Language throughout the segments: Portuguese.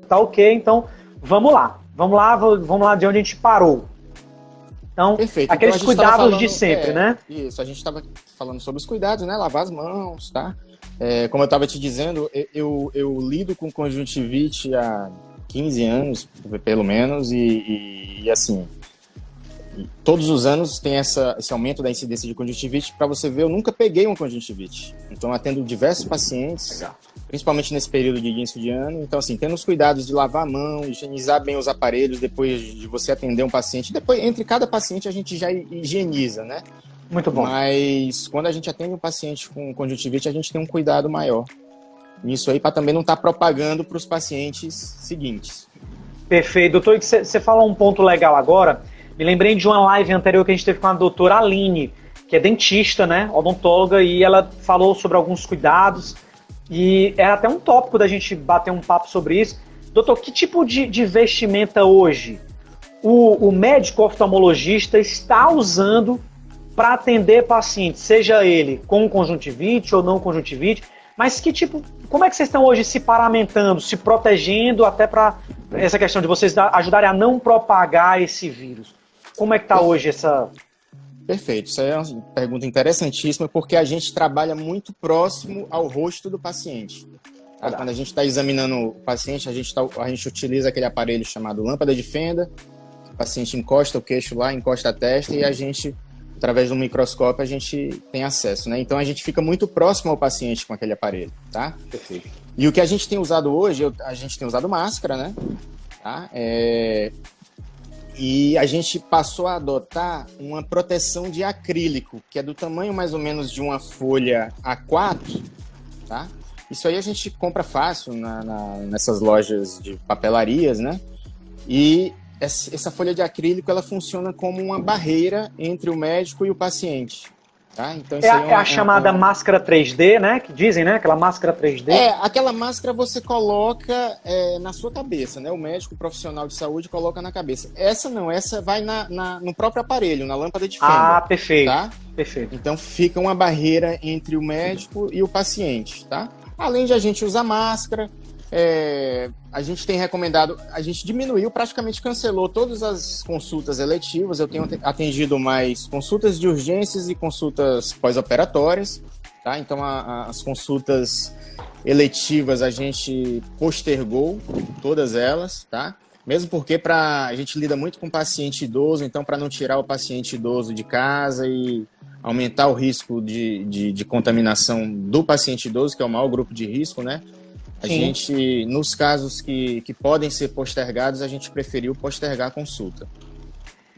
Tá ok, então vamos lá de onde a gente parou. Então, perfeito. aqueles Então, cuidados de sempre, né? Isso, a gente estava falando sobre os cuidados, né? Lavar as mãos, tá? Como eu estava te dizendo, eu lido com conjuntivite há 15 anos, pelo menos, e assim, todos os anos tem esse aumento da incidência de conjuntivite. Para você ver, eu nunca peguei uma conjuntivite. Então, atendo diversos pacientes, principalmente nesse período de início de ano. Então, assim, tendo os cuidados de lavar a mão, higienizar bem os aparelhos depois de você atender um paciente. Depois, entre cada paciente, a gente já higieniza, né? Muito bom. Mas quando a gente atende um paciente com conjuntivite, a gente tem um cuidado maior nisso aí, para também não estar propagando para os pacientes seguintes. Perfeito. Doutor, você falou um ponto legal agora. Me lembrei de uma live anterior que a gente teve com a doutora Aline, que é dentista, né, odontóloga, e ela falou sobre alguns cuidados, e era até um tópico da gente bater um papo sobre isso. Doutor, que tipo de vestimenta hoje o médico oftalmologista está usando para atender pacientes, seja ele com conjuntivite ou não conjuntivite, mas como é que vocês estão hoje se paramentando, se protegendo até para essa questão de vocês ajudarem a não propagar esse vírus? Como é que está hoje essa... Perfeito, isso é uma pergunta interessantíssima, porque a gente trabalha muito próximo ao rosto do paciente. Tá? Quando a gente está examinando o paciente, a gente utiliza aquele aparelho chamado lâmpada de fenda, o paciente encosta o queixo lá, encosta a testa, e a gente, através do microscópio, a gente tem acesso, né? Então a gente fica muito próximo ao paciente com aquele aparelho, tá? Perfeito. E o que a gente tem usado hoje, a gente tem usado máscara, né? Tá? E a gente passou a adotar uma proteção de acrílico, que é do tamanho mais ou menos de uma folha A4, tá? Isso aí a gente compra fácil nessas lojas de papelarias, né? E essa folha de acrílico, ela funciona como uma barreira entre o médico e o paciente. Tá? Então, isso é a chamada máscara 3D, né? Que dizem, né? Aquela máscara 3D. Aquela máscara você coloca na sua cabeça, né? O médico profissional de saúde coloca na cabeça. Essa não, essa vai no próprio aparelho, na lâmpada de fenda. Ah, perfeito. Tá? Perfeito. Então fica uma barreira entre o médico e o paciente, tá? Além de a gente usar máscara, a gente tem recomendado, a gente diminuiu, praticamente cancelou todas as consultas eletivas. Eu tenho atendido mais consultas de urgências e consultas pós-operatórias, tá? Então as consultas eletivas a gente postergou todas elas, tá? Mesmo porque a gente lida muito com paciente idoso, então para não tirar o paciente idoso de casa e aumentar o risco de contaminação do paciente idoso, que é o maior grupo de risco, né? A gente, nos casos que podem ser postergados, a gente preferiu postergar a consulta.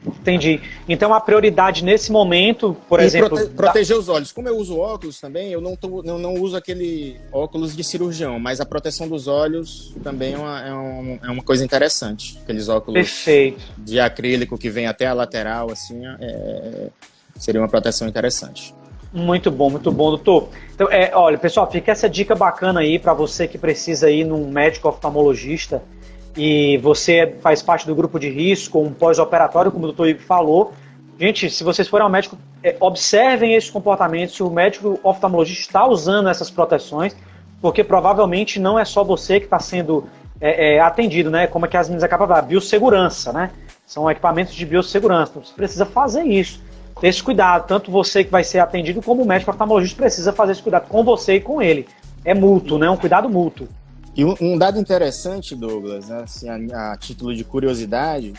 Entendi. Então a prioridade nesse momento, por exemplo... Proteger os olhos. Como eu uso óculos também, eu não uso aquele óculos de cirurgião, mas a proteção dos olhos também é uma coisa interessante. Aqueles óculos Perfeito. De acrílico que vem até a lateral, assim, seria uma proteção interessante. Muito bom, doutor. Então, olha, pessoal, fica essa dica bacana aí para você que precisa ir num médico oftalmologista e você faz parte do grupo de risco, um pós-operatório, como o doutor Igor falou. Gente, se vocês forem ao médico, observem esse comportamento, se o médico oftalmologista está usando essas proteções, porque provavelmente não é só você que está sendo atendido, né? Como é que as meninas acabam de falar, biossegurança, né? São equipamentos de biossegurança, então você precisa fazer isso. Ter esse cuidado, tanto você que vai ser atendido, como o médico oftalmologista precisa fazer esse cuidado com você e com ele. É mútuo, né? Um cuidado mútuo. E um dado interessante, Douglas, né? Assim, a título de curiosidade,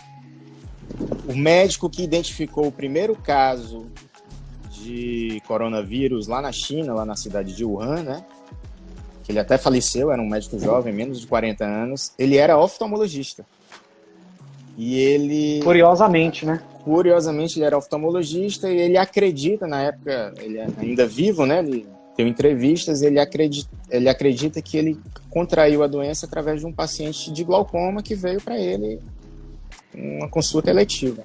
o médico que identificou o primeiro caso de coronavírus lá na China, lá na cidade de Wuhan, né? Que ele até faleceu, era um médico jovem, menos de 40 anos, ele era oftalmologista. E ele... Curiosamente, né? Curiosamente, ele era oftalmologista e ele acredita, na época, ele é ainda vivo, né? Ele deu entrevistas, ele acredita que ele contraiu a doença através de um paciente de glaucoma que veio para ele uma consulta eletiva.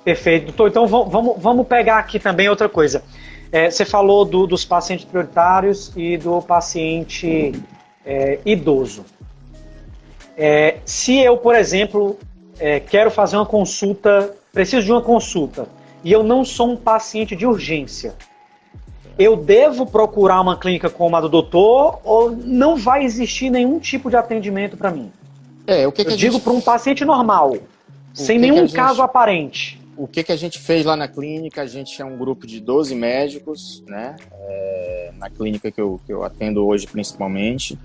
Perfeito, doutor. Então vamos pegar aqui também outra coisa. Você falou dos pacientes prioritários e do paciente idoso. Se eu, por exemplo, quero fazer uma consulta preciso de uma consulta e eu não sou um paciente de urgência, eu devo procurar uma clínica como a do doutor ou não vai existir nenhum tipo de atendimento para mim? Eu digo para um paciente normal, sem nenhum caso aparente. O que a gente fez lá na clínica? A gente é um grupo de 12 médicos, né? Na clínica que eu atendo hoje principalmente.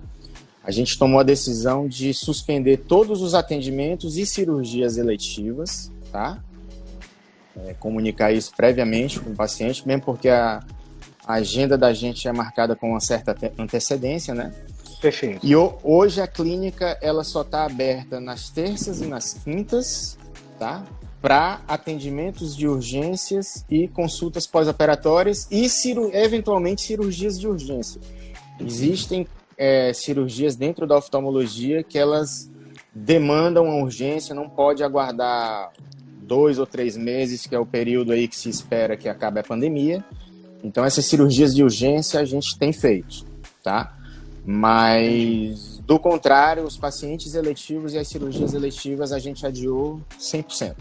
A gente tomou a decisão de suspender todos os atendimentos e cirurgias eletivas, tá? Comunicar isso previamente com o paciente, mesmo porque a agenda da gente é marcada com uma certa antecedência, né? Perfeito. E hoje a clínica ela só está aberta nas terças e nas quintas, tá? Para atendimentos de urgências e consultas pós-operatórias e eventualmente cirurgias de urgência. Existem cirurgias dentro da oftalmologia que elas demandam uma urgência, não pode aguardar 2 ou 3 meses, que é o período aí que se espera que acabe a pandemia. Então essas cirurgias de urgência a gente tem feito, tá? Mas, do contrário, os pacientes eletivos e as cirurgias eletivas a gente adiou 100%.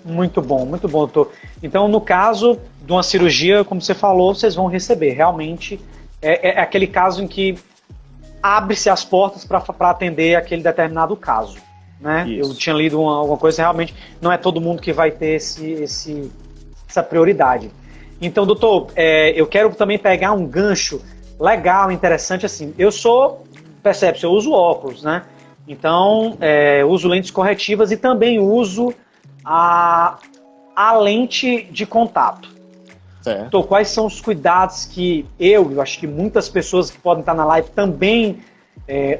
Muito bom, doutor. Então, no caso de uma cirurgia, como você falou, vocês vão receber. Realmente, é aquele caso em que abre-se as portas para atender aquele determinado caso, né? Eu tinha lido alguma coisa, realmente não é todo mundo que vai ter essa prioridade. Então, doutor, eu quero também pegar um gancho legal, interessante, assim. Percebe, eu uso óculos, né? Então, uso lentes corretivas e também uso a lente de contato. Certo. Então, quais são os cuidados que eu acho que muitas pessoas que podem estar na live também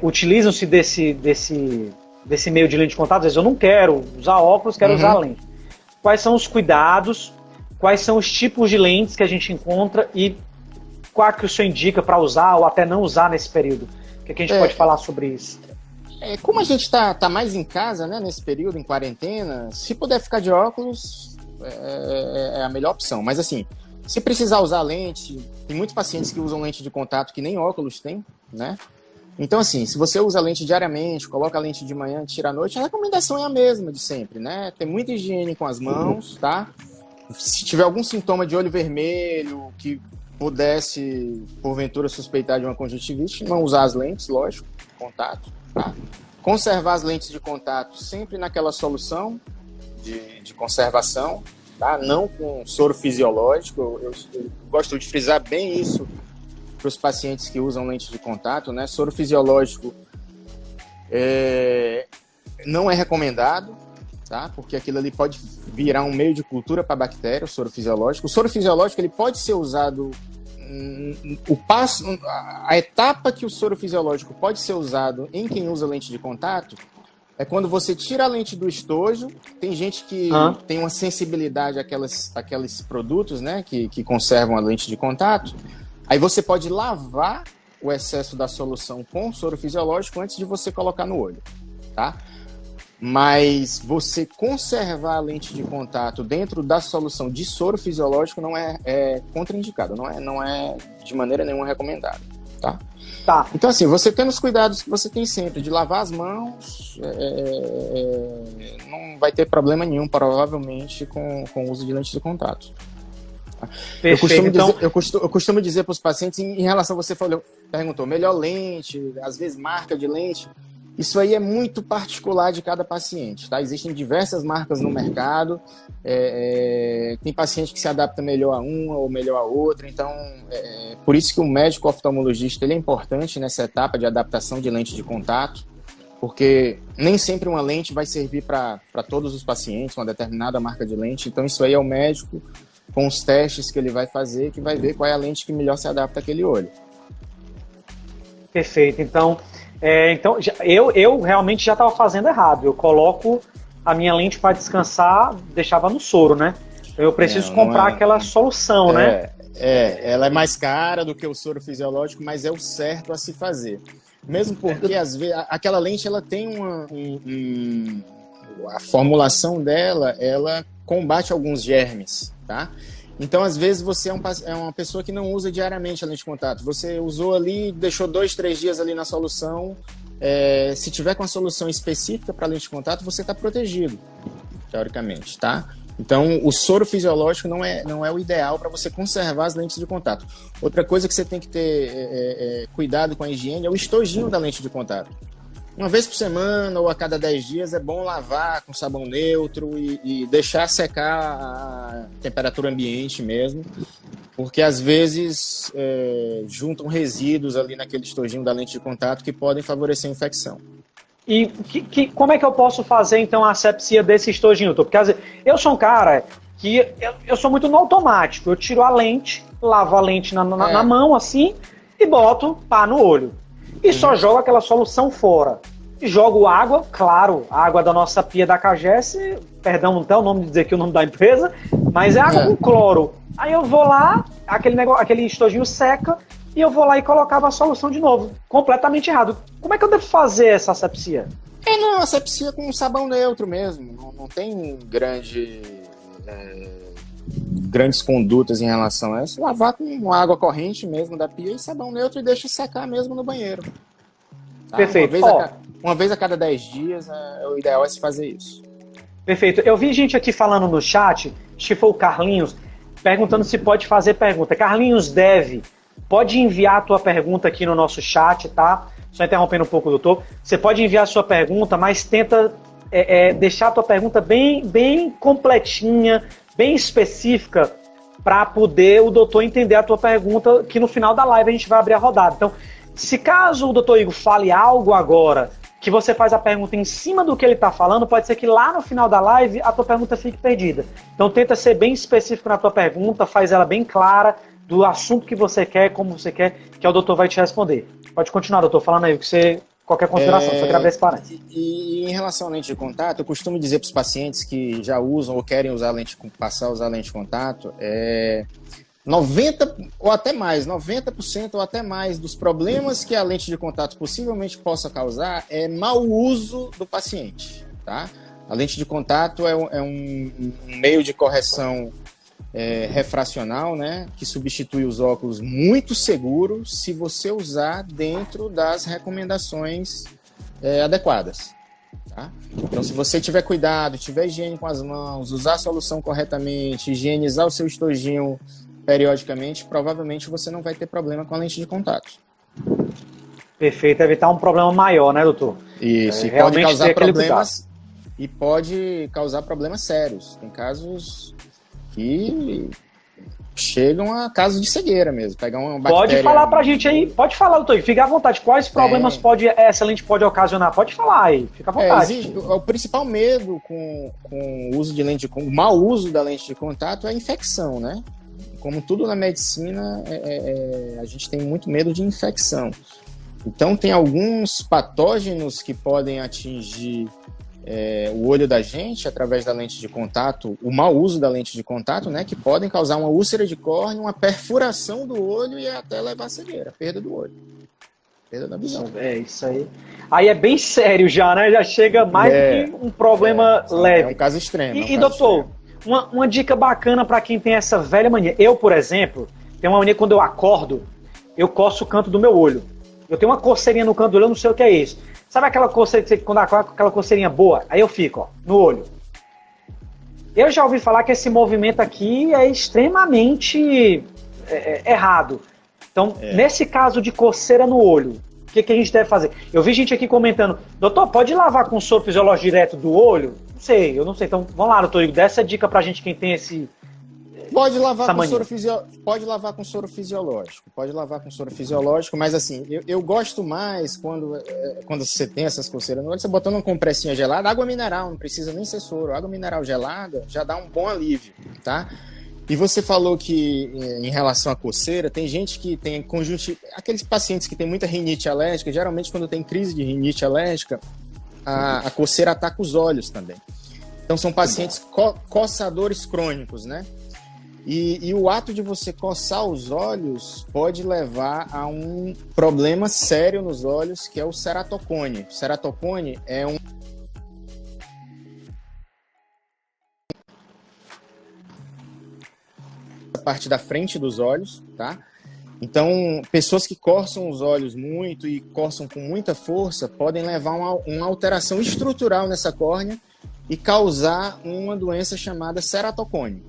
utilizam-se desse meio de lente de contato? Às vezes eu não quero usar óculos, quero usar lente. Quais são os cuidados, quais são os tipos de lentes que a gente encontra e qual que o senhor indica para usar ou até não usar nesse período? O que a gente pode falar sobre isso? Como a gente tá mais em casa, né, nesse período, em quarentena, se puder ficar de óculos, é a melhor opção. Mas assim, se precisar usar lente, tem muitos pacientes que usam lente de contato que nem óculos tem, né? Então assim, se você usa lente diariamente, coloca a lente de manhã, tira à noite, a recomendação é a mesma de sempre, né? Ter muita higiene com as mãos, tá? Se tiver algum sintoma de olho vermelho, que pudesse, porventura, suspeitar de uma conjuntivite, não usar as lentes, lógico, de contato, tá? Conservar as lentes de contato sempre naquela solução de conservação, tá? Não com soro fisiológico. Eu gosto de frisar bem isso para os pacientes que usam lente de contato, né? Soro fisiológico não é recomendado, tá? Porque aquilo ali pode virar um meio de cultura para a bactéria, o soro fisiológico. O soro fisiológico ele pode ser usado a etapa que o soro fisiológico pode ser usado em quem usa lente de contato é quando você tira a lente do estojo. Tem gente que tem uma sensibilidade àqueles produtos, né, que conservam a lente de contato. Aí você pode lavar o excesso da solução com soro fisiológico antes de você colocar no olho, tá? Mas você conservar a lente de contato dentro da solução de soro fisiológico não é contraindicado, não é de maneira nenhuma recomendado, tá? Tá. Então assim, você tendo os cuidados que você tem sempre de lavar as mãos, não vai ter problema nenhum, provavelmente, com o uso de lente de contato. Perfeito. Eu costumo dizer para os pacientes, em relação a você perguntou, melhor lente, às vezes marca de lente. Isso aí é muito particular de cada paciente, tá? Existem diversas marcas no mercado, tem paciente que se adapta melhor a uma ou melhor a outra, então por isso que o médico oftalmologista ele é importante nessa etapa de adaptação de lente de contato, porque nem sempre uma lente vai servir para todos os pacientes, uma determinada marca de lente, então isso aí é o médico com os testes que ele vai fazer, que vai ver qual é a lente que melhor se adapta àquele olho. Perfeito, então eu realmente já estava fazendo errado. Eu coloco a minha lente para descansar, deixava no soro, né? Então eu preciso comprar aquela solução, né? Ela é mais cara do que o soro fisiológico, mas é o certo a se fazer. Mesmo porque, às vezes, aquela lente ela tem a formulação dela, ela combate alguns germes, tá? Então, às vezes, você é uma pessoa que não usa diariamente a lente de contato. Você usou ali, deixou 2, 3 dias ali na solução. Se tiver com a solução específica para lente de contato, você está protegido. teoricamente, tá? Então, o soro fisiológico não é o ideal para você conservar as lentes de contato. Outra coisa que você tem que ter cuidado com a higiene é o estojinho da lente de contato. Uma vez por semana ou a cada 10 dias é bom lavar com sabão neutro e deixar secar a temperatura ambiente mesmo, porque às vezes juntam resíduos ali naquele estojinho da lente de contato que podem favorecer a infecção. E como é que eu posso fazer, então, a asepsia desse estojinho? Porque eu sou um cara que eu sou muito no automático. Eu tiro a lente, lavo a lente na mão, assim, e boto pá no olho. E só jogo aquela solução fora. E jogo água, claro, a água da nossa pia da Cagesse, perdão, não tem o nome de dizer aqui o nome da empresa, mas é água com cloro. Aí eu vou lá, aquele estojinho seca, e eu vou lá e colocava a solução de novo. Completamente errado. Como é que eu devo fazer essa asepsia? Não, asepsia com sabão neutro mesmo. Não tem grandes condutas em relação a isso. Lavar com água corrente mesmo da pia e sabão neutro e deixa secar mesmo no banheiro. Tá? Perfeito. Uma vez a cada 10 dias, o ideal é se fazer isso. Perfeito. Eu vi gente aqui falando no chat, acho que foi o Carlinhos, perguntando se pode fazer pergunta. Carlinhos pode enviar a tua pergunta aqui no nosso chat, tá? Só interrompendo um pouco, doutor. Você pode enviar a sua pergunta, mas tenta deixar a tua pergunta bem completinha, bem específica, para poder o doutor entender a tua pergunta, que no final da live a gente vai abrir a rodada. Então, se caso o doutor Igor fale algo agora, que você faz a pergunta em cima do que ele está falando, pode ser que lá no final da live a tua pergunta fique perdida. Então tenta ser bem específico na tua pergunta, faz ela bem clara, do assunto que você quer, como você quer, que o doutor vai te responder. Pode continuar, doutor, falando aí, qualquer consideração, só quero ver se parece. E em relação à lente de contato, eu costumo dizer para os pacientes que já usam ou querem passar a usar lente de contato, 90% ou até mais dos problemas que a lente de contato possivelmente possa causar é mau uso do paciente, tá? A lente de contato é um meio de correção refracional, né, que substitui os óculos, muito seguro se você usar dentro das recomendações adequadas. Tá? Então, se você tiver cuidado, tiver higiene com as mãos, usar a solução corretamente, higienizar o seu estojinho periodicamente, provavelmente você não vai ter problema com a lente de contato. Perfeito, evitar um problema maior, né, doutor? Isso, pode causar problemas sérios. Tem casos que chegam a casos de cegueira mesmo. Pegar uma bactéria... Pode falar pra gente aí, pode falar, doutor, fica à vontade. Quais problemas essa lente pode ocasionar? Pode falar aí, fica à vontade. O principal medo com o uso de lente, com o mau uso da lente de contato é a infecção, né? Como tudo na medicina, a gente tem muito medo de infecção. Então, tem alguns patógenos que podem atingir o olho da gente através da lente de contato, o mau uso da lente de contato, né, que podem causar uma úlcera de córnea, uma perfuração do olho e até levar a cegueira, perda do olho, perda da visão. Isso aí. Aí é bem sério já, né? Já chega mais do que um problema leve. É um caso extremo. E doutor, uma dica bacana para quem tem essa velha mania. Eu, por exemplo, tenho uma mania quando eu acordo, eu coço o canto do meu olho. Eu tenho uma coceirinha no canto do olho, eu não sei o que é isso. Sabe aquela coceira que você, quando acorda, aquela coceirinha boa? Aí eu fico, no olho. Eu já ouvi falar que esse movimento aqui é extremamente errado. Então, nesse caso de coceira no olho, o que a gente deve fazer? Eu vi gente aqui comentando, doutor, pode lavar com soro fisiológico direto do olho? Eu não sei. Então, vamos lá, doutor Igor, dá essa dica pra gente quem tem esse... Pode lavar com soro fisiológico, mas assim, eu gosto mais quando você tem essas coceiras no olho, você botando uma compressinha gelada, água mineral, não precisa nem ser soro, água mineral gelada já dá um bom alívio, tá? E você falou que em relação à coceira, tem gente que tem conjuntivite, aqueles pacientes que têm muita rinite alérgica, geralmente quando tem crise de rinite alérgica, a coceira ataca os olhos também. Então são pacientes coçadores crônicos, né? E o ato de você coçar os olhos pode levar a um problema sério nos olhos, que é o ceratocone. O ceratocone é a parte da frente dos olhos, tá? Então, pessoas que coçam os olhos muito e coçam com muita força podem levar a uma alteração estrutural nessa córnea e causar uma doença chamada ceratocone,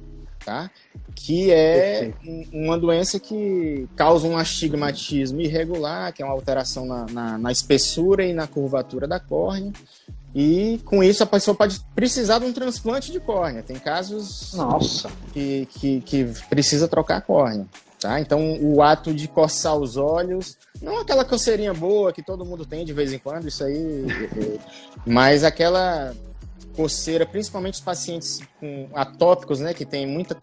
tá? Que é uma doença que causa um astigmatismo irregular, que é uma alteração na espessura e na curvatura da córnea, e com isso a pessoa pode precisar de um transplante de córnea. Tem casos que precisa trocar a córnea, tá? Então o ato de coçar os olhos, não aquela coceirinha boa que todo mundo tem de vez em quando, isso aí, mas aquela coceira, principalmente os pacientes com atópicos, né, que tem muita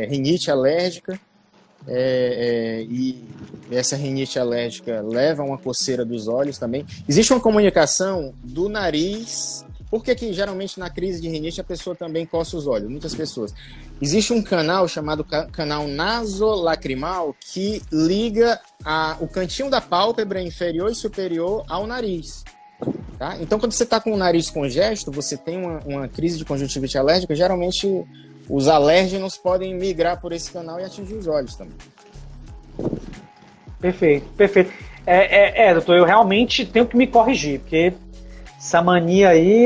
rinite alérgica, e essa rinite alérgica leva a uma coceira dos olhos também. Existe uma comunicação do nariz, porque que geralmente na crise de rinite a pessoa também coça os olhos, muitas pessoas. Existe um canal chamado canal nasolacrimal que liga o cantinho da pálpebra inferior e superior ao nariz. Tá? Então, quando você está com o nariz congesto, você tem uma crise de conjuntivite alérgica, geralmente os alérgenos podem migrar por esse canal e atingir os olhos também. Perfeito. Doutor, eu realmente tenho que me corrigir, porque essa mania aí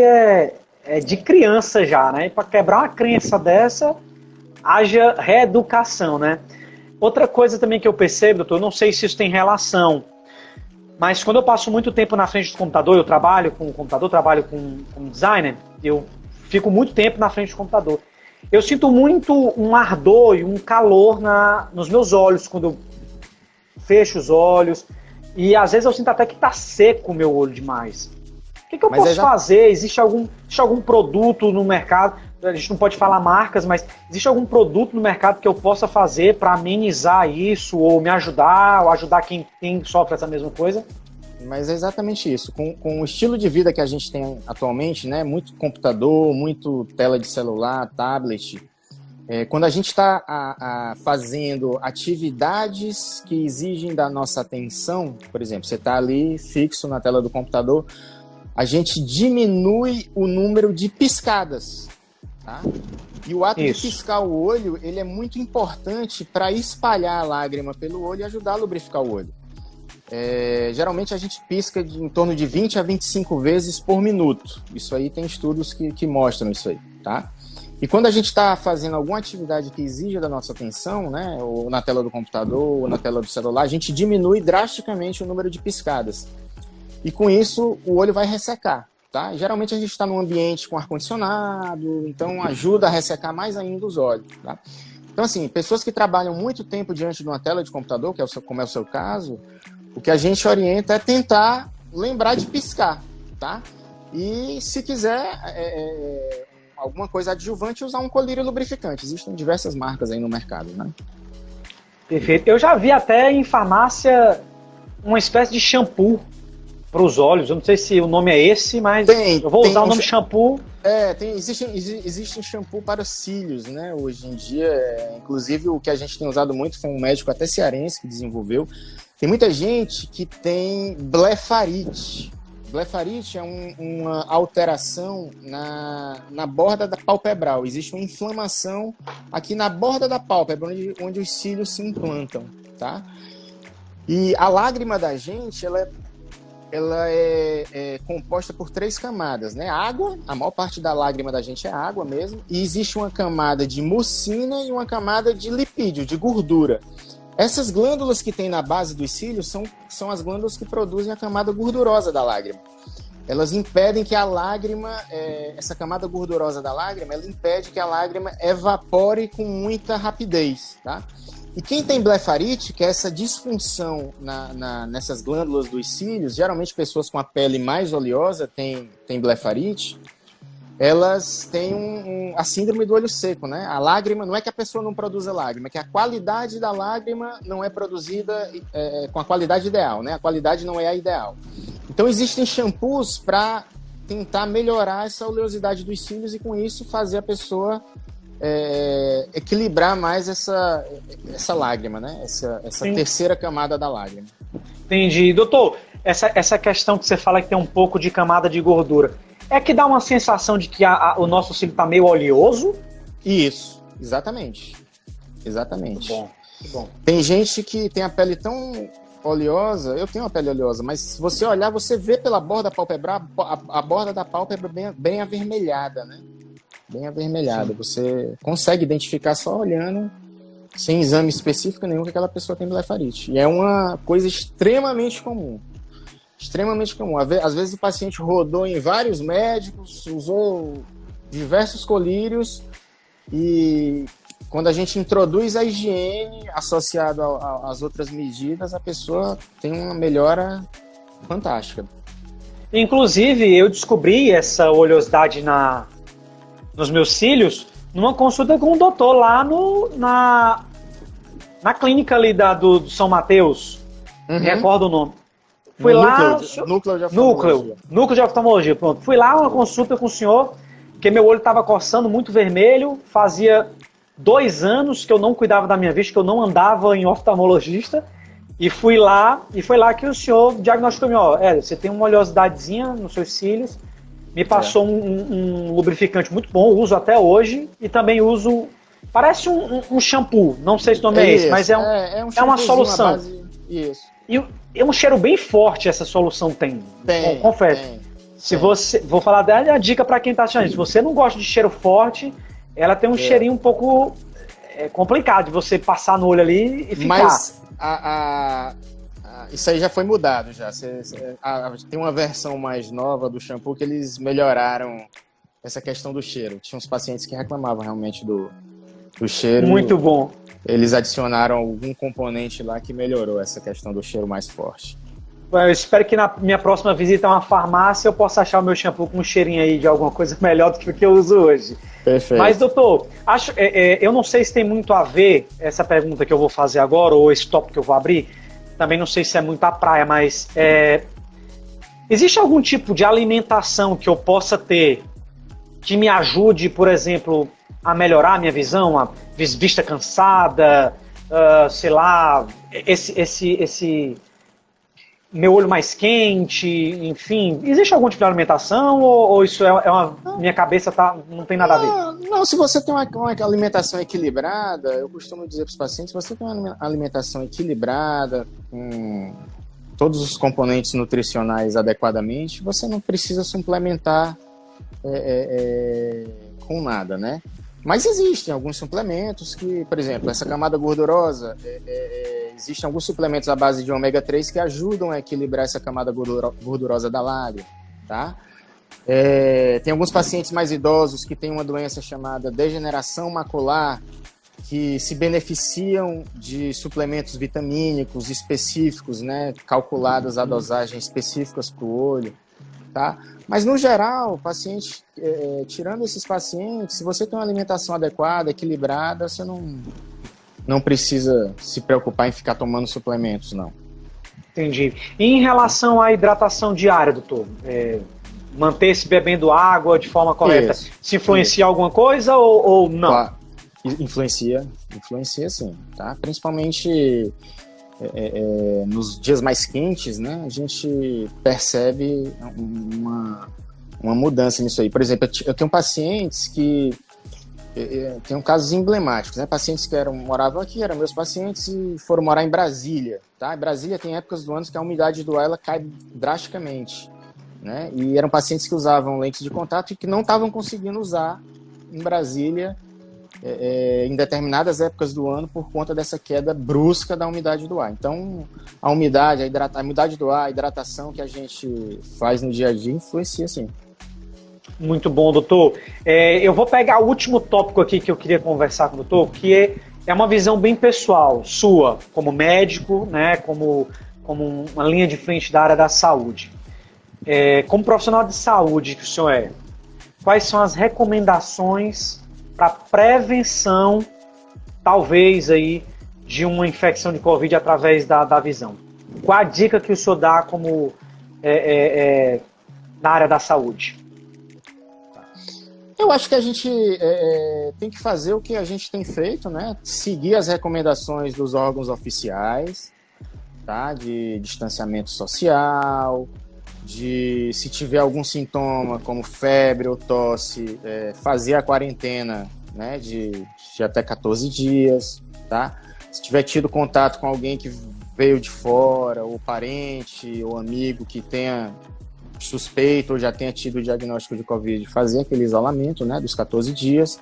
é de criança já, né? E para quebrar uma crença dessa, haja reeducação, né? Outra coisa também que eu percebo, doutor, eu não sei se isso tem relação, mas quando eu passo muito tempo na frente do computador, eu trabalho com computador, trabalho com designer, eu fico muito tempo na frente do computador. Eu sinto muito um ardor e um calor nos meus olhos, quando eu fecho os olhos, e às vezes eu sinto até que está seco o meu olho demais. O que eu posso fazer? Existe algum produto no mercado? A gente não pode falar marcas, mas existe algum produto no mercado que eu possa fazer para amenizar isso, ou me ajudar, ou ajudar quem sofre essa mesma coisa? Mas é exatamente isso. Com o estilo de vida que a gente tem atualmente, né, muito computador, muito tela de celular, tablet, quando a gente está fazendo atividades que exigem da nossa atenção, por exemplo, você está ali fixo na tela do computador, a gente diminui o número de piscadas. Tá? E o ato de piscar o olho, ele é muito importante para espalhar a lágrima pelo olho e ajudar a lubrificar o olho. Geralmente a gente pisca em torno de 20 a 25 vezes por minuto. Isso aí tem estudos que mostram isso aí, tá? E quando a gente está fazendo alguma atividade que exija da nossa atenção, né, ou na tela do computador, ou na tela do celular, a gente diminui drasticamente o número de piscadas. E com isso, o olho vai ressecar. Tá? Geralmente a gente está num ambiente com ar-condicionado, então ajuda a ressecar mais ainda os olhos. Tá? Então, assim, pessoas que trabalham muito tempo diante de uma tela de computador, como é o seu caso, o que a gente orienta é tentar lembrar de piscar. Tá? E, se quiser, alguma coisa adjuvante, usar um colírio lubrificante. Existem diversas marcas aí no mercado. Né? Perfeito. Eu já vi até em farmácia uma espécie de shampoo para os olhos, eu não sei se o nome é esse, mas eu vou usar o nome shampoo. Existe shampoo para cílios, né? Hoje em dia, inclusive o que a gente tem usado muito foi um médico até cearense que desenvolveu. Tem muita gente que tem blefarite. Blefarite é uma alteração na borda da palpebral. Existe uma inflamação aqui na borda da pálpebra, onde os cílios se implantam, tá? E a lágrima da gente, ela é composta por 3 camadas, né? Água, a maior parte da lágrima da gente é água mesmo, e existe uma camada de mucina e uma camada de lipídio, de gordura. Essas glândulas que tem na base dos cílios são as glândulas que produzem a camada gordurosa da lágrima. Elas impedem que a lágrima, essa camada gordurosa da lágrima, ela impede que a lágrima evapore com muita rapidez, tá? E quem tem blefarite, que é essa disfunção nessas glândulas dos cílios, geralmente pessoas com a pele mais oleosa têm blefarite, elas têm a síndrome do olho seco, né? A lágrima, não é que a pessoa não produza lágrima, é que a qualidade da lágrima não é produzida com a qualidade ideal, né? A qualidade não é a ideal. Então existem shampoos para tentar melhorar essa oleosidade dos cílios e com isso fazer a pessoa equilibrar mais essa lágrima, né? Essa terceira camada da lágrima. Entendi. Doutor, essa questão que você fala que tem um pouco de camada de gordura, é que dá uma sensação de que o nosso cílio está meio oleoso? Isso, exatamente. Exatamente. Que bom. Tem gente que tem a pele tão oleosa, eu tenho uma pele oleosa, mas se você olhar, você vê pela borda pálpebra, a borda da pálpebra bem avermelhada, né? Bem avermelhada. Sim. Você consegue identificar só olhando, sem exame específico nenhum, que aquela pessoa tem blefarite. E é uma coisa extremamente comum. Extremamente comum. Às vezes o paciente rodou em vários médicos, usou diversos colírios e quando a gente introduz a higiene associada às outras medidas, a pessoa tem uma melhora fantástica. Inclusive, eu descobri essa oleosidade nos meus cílios numa consulta com um doutor lá na clínica ali do São Mateus. Me recordo o nome. Fui lá... Núcleo de oftalmologia. Núcleo de oftalmologia, pronto. Fui lá, uma consulta com o senhor, porque meu olho estava coçando muito vermelho, fazia 2 anos que eu não cuidava da minha vista, que eu não andava em oftalmologista, e foi lá que o senhor diagnosticou, você tem uma oleosidadezinha nos seus cílios, me passou um lubrificante muito bom, uso até hoje, e também uso, parece um shampoo, não sei se o nome é esse, mas é uma solução. Isso. E é um cheiro bem forte essa solução tem. Bom, confesso. Vou falar dela, a dica para quem está achando, se você não gosta de cheiro forte, ela tem um cheirinho um pouco complicado de você passar no olho ali e ficar. Mas isso aí já foi mudado já. Tem uma versão mais nova do shampoo que eles melhoraram essa questão do cheiro. Tinha uns pacientes que reclamavam realmente do cheiro. Muito bom. Eles adicionaram algum componente lá que melhorou essa questão do cheiro mais forte. Eu espero que na minha próxima visita a uma farmácia eu possa achar o meu shampoo com um cheirinho aí de alguma coisa melhor do que o que eu uso hoje. Perfeito. Mas, doutor, eu não sei se tem muito a ver essa pergunta que eu vou fazer agora, ou esse tópico que eu vou abrir, também não sei se é muito a praia, mas existe algum tipo de alimentação que eu possa ter que me ajude, por exemplo, a melhorar a minha visão, a vista cansada, sei lá, esse meu olho mais quente, enfim, existe algum tipo de alimentação ou isso minha cabeça não tem nada a ver? Não, se você tem uma alimentação equilibrada, eu costumo dizer para os pacientes, se você tem uma alimentação equilibrada, com todos os componentes nutricionais adequadamente, você não precisa suplementar com nada, né? Mas existem alguns suplementos que, por exemplo, essa camada gordurosa, existem alguns suplementos à base de ômega 3 que ajudam a equilibrar essa camada gordurosa da lábia, tá? Tem alguns pacientes mais idosos que têm uma doença chamada degeneração macular, que se beneficiam de suplementos vitamínicos específicos, né, calculados a dosagem específicas para o olho, tá? Mas, no geral, o paciente, tirando esses pacientes, se você tem uma alimentação adequada, equilibrada, você não precisa se preocupar em ficar tomando suplementos, não. Entendi. E em relação à hidratação diária, doutor? Manter-se bebendo água de forma correta, se influencia alguma coisa ou não? Claro. Influencia sim, tá? Principalmente nos dias mais quentes, né? A gente percebe uma mudança nisso aí. Por exemplo, eu tenho pacientes que tenho casos emblemáticos, né? Pacientes que moravam aqui, eram meus pacientes e foram morar em Brasília, tá? Brasília tem épocas do ano que a umidade do ar ela cai drasticamente, né? E eram pacientes que usavam lentes de contato e que não estavam conseguindo usar em Brasília em determinadas épocas do ano por conta dessa queda brusca da umidade do ar. Então, a umidade do ar, a hidratação que a gente faz no dia a dia influencia, sim. Muito bom, doutor. Eu vou pegar o último tópico aqui que eu queria conversar com o doutor, que é uma visão bem pessoal, sua, como médico, né, como uma linha de frente da área da saúde. Como profissional de saúde que o senhor é, quais são as recomendações para prevenção, talvez, aí, de uma infecção de Covid através da visão? Qual a dica que o senhor dá como na área da saúde? Eu acho que a gente tem que fazer o que a gente tem feito, né? Seguir as recomendações dos órgãos oficiais, tá? De distanciamento social, se tiver algum sintoma, como febre ou tosse, fazer a quarentena, né, de até 14 dias, tá? Se tiver tido contato com alguém que veio de fora, ou parente, ou amigo que tenha suspeito ou já tenha tido o diagnóstico de Covid, fazer aquele isolamento, né, dos 14 dias,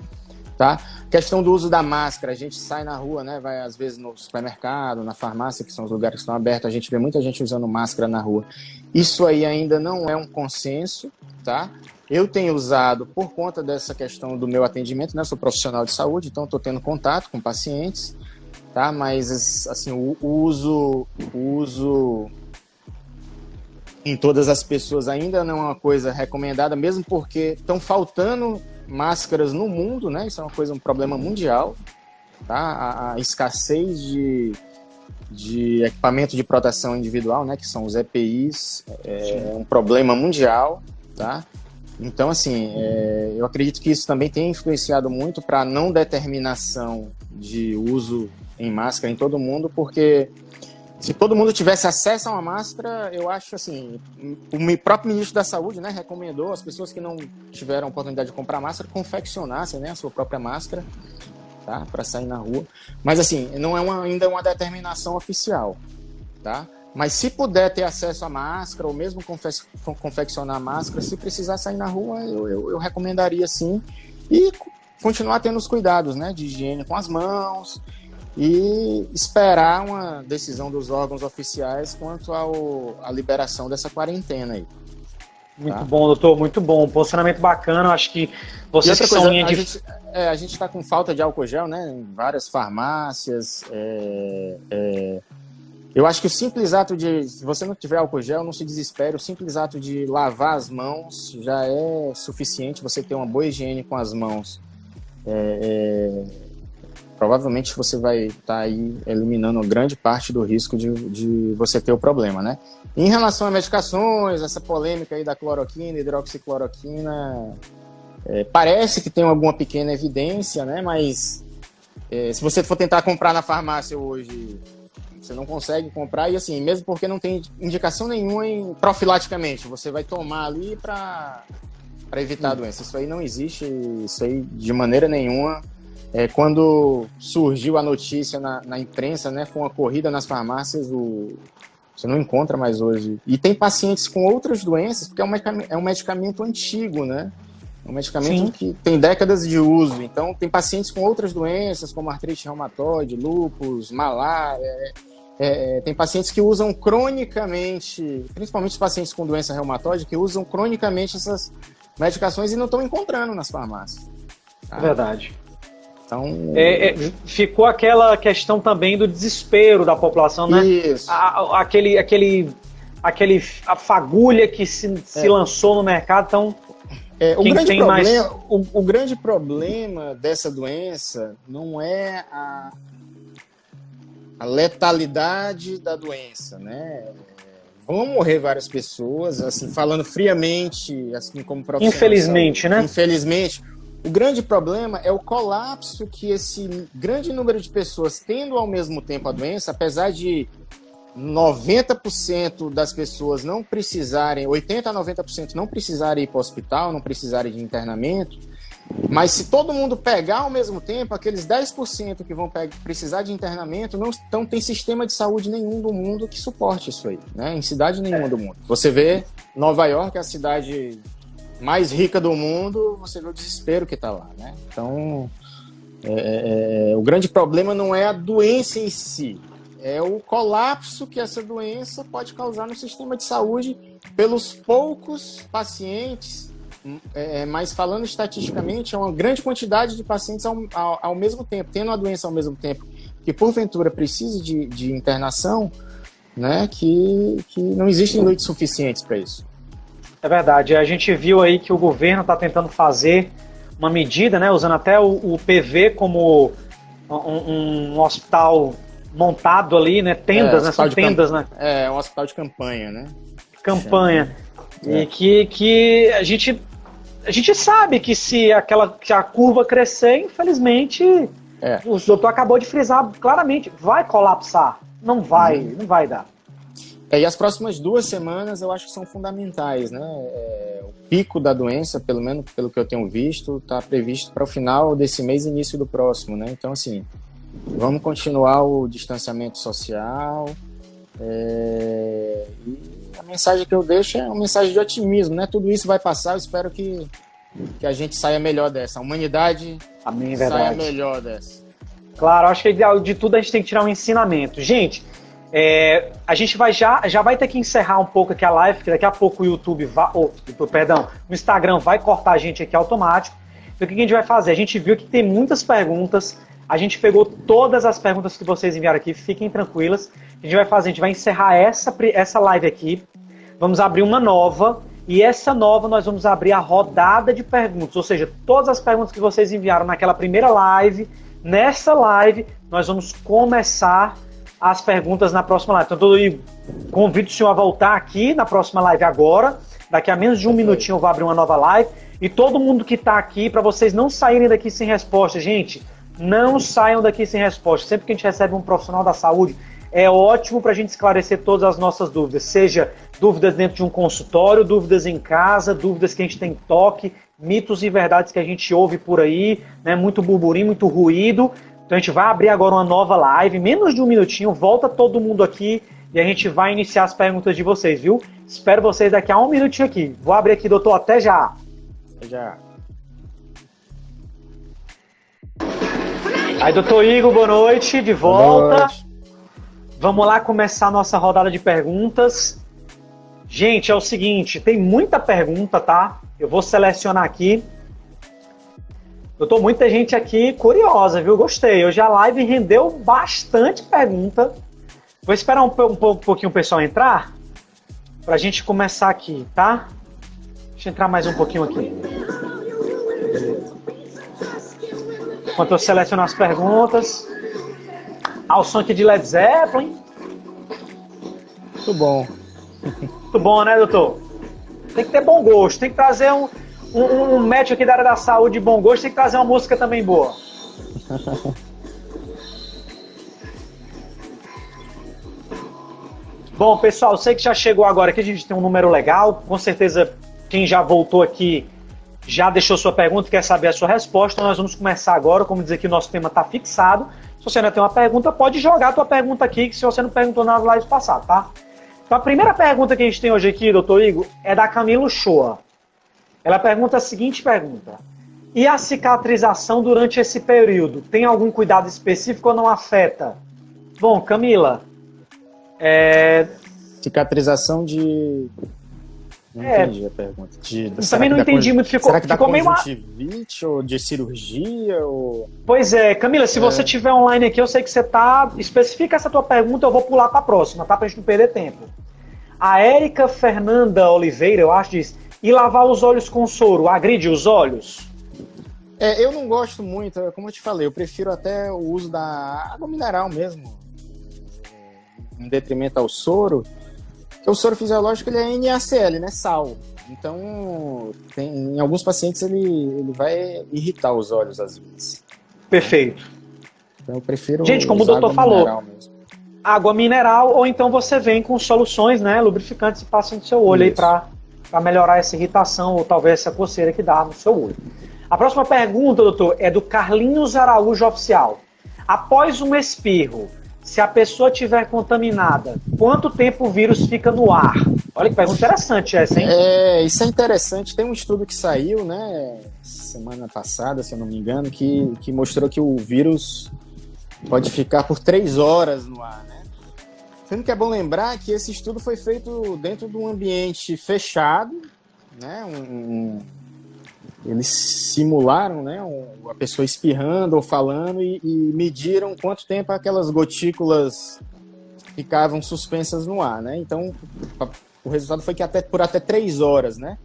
tá? Questão do uso da máscara, a gente sai na rua, né, vai às vezes no supermercado, na farmácia, que são os lugares que estão abertos, a gente vê muita gente usando máscara na rua. Isso aí ainda não é um consenso, tá? Eu tenho usado por conta dessa questão do meu atendimento, né, sou profissional de saúde, então estou tendo contato com pacientes, tá? Mas, assim, o uso em todas as pessoas ainda não é uma coisa recomendada, mesmo porque estão faltando máscaras no mundo, né? Isso é um problema mundial, tá? A escassez de equipamento de proteção individual, né? Que são os EPIs, é um problema mundial, tá? Então, assim, eu acredito que isso também tem influenciado muito para a não determinação de uso em máscara em todo mundo, porque se todo mundo tivesse acesso a uma máscara, eu acho assim, o próprio ministro da Saúde, né, recomendou as pessoas que não tiveram a oportunidade de comprar máscara, confeccionassem, né, a sua própria máscara, tá, para sair na rua. Mas assim, não é ainda uma determinação oficial, tá? Mas se puder ter acesso à máscara, ou mesmo confeccionar a máscara, se precisar sair na rua, eu recomendaria sim. E continuar tendo os cuidados, né, de higiene com as mãos, e esperar uma decisão dos órgãos oficiais quanto à liberação dessa quarentena aí. Muito bom, doutor, muito bom. Um posicionamento bacana, acho que vocês que são linha de... A gente está com falta de álcool gel, né, em várias farmácias. Eu acho que o simples ato de, se você não tiver álcool gel, não se desespere, o simples ato de lavar as mãos já é suficiente, você ter uma boa higiene com as mãos. Provavelmente você vai estar aí eliminando grande parte do risco de você ter o problema, né? Em relação a medicações, essa polêmica aí da cloroquina, hidroxicloroquina, parece que tem alguma pequena evidência, né? Mas se você for tentar comprar na farmácia hoje, você não consegue comprar, e assim, mesmo porque não tem indicação nenhuma profilaticamente, você vai tomar ali para evitar a doença. Isso aí não existe, isso aí de maneira nenhuma. Quando surgiu a notícia na imprensa, né, foi uma corrida nas farmácias, você não encontra mais hoje. E tem pacientes com outras doenças, porque é um medicamento antigo, né? É um medicamento Sim. que tem décadas de uso. Então, tem pacientes com outras doenças, como artrite reumatoide, lúpus, malária. Tem pacientes que usam cronicamente, principalmente os pacientes com doença reumatoide, que usam cronicamente essas medicações e não estão encontrando nas farmácias. Tá? É verdade. Então... ficou aquela questão também do desespero da população, né? Isso. A fagulha que se lançou no mercado, então... O grande problema dessa doença não é a letalidade da doença, né? Vão morrer várias pessoas, assim, falando friamente, assim como profissional. Infelizmente, né? Infelizmente. O grande problema é o colapso que esse grande número de pessoas tendo ao mesmo tempo a doença, apesar de 90% das pessoas não precisarem, 80% a 90% não precisarem ir para o hospital, não precisarem de internamento, mas se todo mundo pegar ao mesmo tempo, aqueles 10% que vão precisar de internamento não tem sistema de saúde nenhum do mundo que suporte isso aí, né? Em cidade nenhuma do mundo. Você vê Nova York, a cidade mais rica do mundo, você vê o desespero que está lá, né? Então, o grande problema não é a doença em si, é o colapso que essa doença pode causar no sistema de saúde pelos poucos pacientes, mas falando estatisticamente, é uma grande quantidade de pacientes ao mesmo tempo, tendo a doença ao mesmo tempo, que porventura precise de internação, né? Que não existem leitos suficientes para isso. É verdade, a gente viu aí que o governo está tentando fazer uma medida, né, usando até o PV como um hospital montado ali, né, tendas, né, são tendas, né? É um hospital de campanha, né? Campanha. E que a gente sabe que se a curva crescer, infelizmente, o doutor acabou de frisar claramente, vai colapsar, não vai dar. E as próximas 2 semanas eu acho que são fundamentais, né? O pico da doença, pelo menos pelo que eu tenho visto, está previsto para o final desse mês e início do próximo, né? Então, assim, vamos continuar o distanciamento social, E a mensagem que eu deixo é uma mensagem de otimismo, né? Tudo isso vai passar, eu espero que a gente saia melhor dessa. A humanidade saia melhor dessa. Claro, acho que de tudo a gente tem que tirar um ensinamento. Gente, a gente já vai ter que encerrar um pouco aqui a live, porque daqui a pouco o YouTube o Instagram vai cortar a gente aqui automático. Então o que a gente vai fazer? A gente viu que tem muitas perguntas, a gente pegou todas as perguntas que vocês enviaram aqui, fiquem tranquilas. O que a gente vai fazer? A gente vai encerrar essa live aqui, vamos abrir uma nova, e essa nova nós vamos abrir a rodada de perguntas, ou seja, todas as perguntas que vocês enviaram naquela primeira live, nessa live, nós vamos começar as perguntas na próxima live. Então, eu convido o senhor a voltar aqui na próxima live agora. Daqui a menos de um minutinho eu vou abrir uma nova live. E todo mundo que está aqui, para vocês não saírem daqui sem resposta. Gente, não saiam daqui sem resposta. Sempre que a gente recebe um profissional da saúde, é ótimo para a gente esclarecer todas as nossas dúvidas. Seja dúvidas dentro de um consultório, dúvidas em casa, dúvidas que a gente tem toque, mitos e verdades que a gente ouve por aí, né? Muito burburinho, muito ruído. Então a gente vai abrir agora uma nova live, menos de um minutinho, volta todo mundo aqui e a gente vai iniciar as perguntas de vocês, viu? Espero vocês daqui a um minutinho aqui. Vou abrir aqui, doutor, até já. Até já. Aí, doutor Igor, boa noite, de volta. Boa noite. Vamos lá começar a nossa rodada de perguntas. Gente, é o seguinte, tem muita pergunta, tá? Eu vou selecionar aqui. Muita gente aqui curiosa, viu? Gostei. Hoje a live rendeu bastante pergunta. Vou esperar um pouquinho o pessoal entrar pra gente começar aqui, tá? Deixa eu entrar mais um pouquinho aqui. Enquanto eu seleciono as perguntas. O som aqui de Led Zeppelin. Muito bom. Muito bom, né, doutor? Tem que ter bom gosto. Tem que trazer um médico aqui da área da saúde de bom gosto, tem que trazer uma música também boa. Bom, pessoal, eu sei que já chegou agora aqui, a gente tem um número legal. Com certeza, quem já voltou aqui já deixou sua pergunta e quer saber a sua resposta. Então, nós vamos começar agora. Como dizer que o nosso tema está fixado. Se você ainda tem uma pergunta, pode jogar a tua pergunta aqui, que se você não perguntou nas lives passadas, tá? Então, a primeira pergunta que a gente tem hoje aqui, doutor Igor, é da Camila Shoa. Ela pergunta a seguinte pergunta: e a cicatrização durante esse período? Tem algum cuidado específico ou não afeta? Bom, Camila... Cicatrização de... Não entendi a pergunta. Também não entendi muito. Será que dá conjuntivite ou de cirurgia? Ou... Pois é, Camila, se você estiver online aqui, eu sei que você tá... Especifica essa tua pergunta, eu vou pular para a próxima, tá? Pra gente não perder tempo. A Érica Fernanda Oliveira, eu acho, diz... E lavar os olhos com soro, agride os olhos? Eu não gosto muito, como eu te falei, eu prefiro até o uso da água mineral mesmo, em detrimento ao soro. Porque o soro fisiológico ele é NaCl, né? Sal. Então, em alguns pacientes ele vai irritar os olhos às vezes. Perfeito. Então eu prefiro Gente, como o doutor falou, água mineral, ou então você vem com soluções, né, lubrificantes e passa no seu olho. Isso. Aí para melhorar essa irritação ou talvez essa coceira que dá no seu olho. A próxima pergunta, doutor, é do Carlinhos Araújo Oficial. Após um espirro, se a pessoa estiver contaminada, quanto tempo o vírus fica no ar? Olha que pergunta interessante essa, hein? Isso é interessante. Tem um estudo que saiu, né, semana passada, se eu não me engano, que mostrou que o vírus pode ficar por 3 horas no ar, né? Sendo que é bom lembrar que esse estudo foi feito dentro de um ambiente fechado, né? Eles simularam, né, a pessoa espirrando ou falando e mediram quanto tempo aquelas gotículas ficavam suspensas no ar, né? Então, o resultado foi que por até 3 horas, né?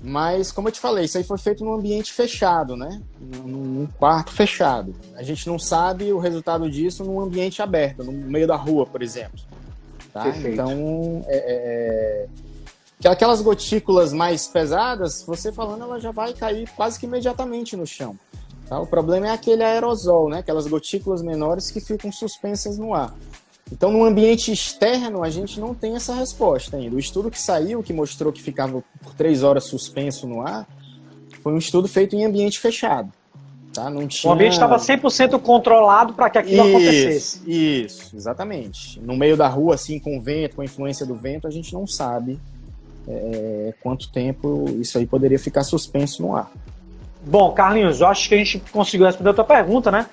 Mas, como eu te falei, isso aí foi feito num ambiente fechado, né? Num quarto fechado. A gente não sabe o resultado disso num ambiente aberto, no meio da rua, por exemplo. Tá? Então, aquelas gotículas mais pesadas, você falando, ela já vai cair quase que imediatamente no chão. Tá? O problema é aquele aerosol, né? Aquelas gotículas menores que ficam suspensas no ar. Então, no ambiente externo, a gente não tem essa resposta ainda. O estudo que saiu, que mostrou que ficava por 3 horas suspenso no ar, foi um estudo feito em ambiente fechado. Tá? Não tinha... O ambiente estava 100% controlado para que aquilo acontecesse. Isso, exatamente. No meio da rua, assim, com o vento, com a influência do vento, a gente não sabe quanto tempo isso aí poderia ficar suspenso no ar. Bom, Carlinhos, eu acho que a gente conseguiu responder a tua pergunta, né?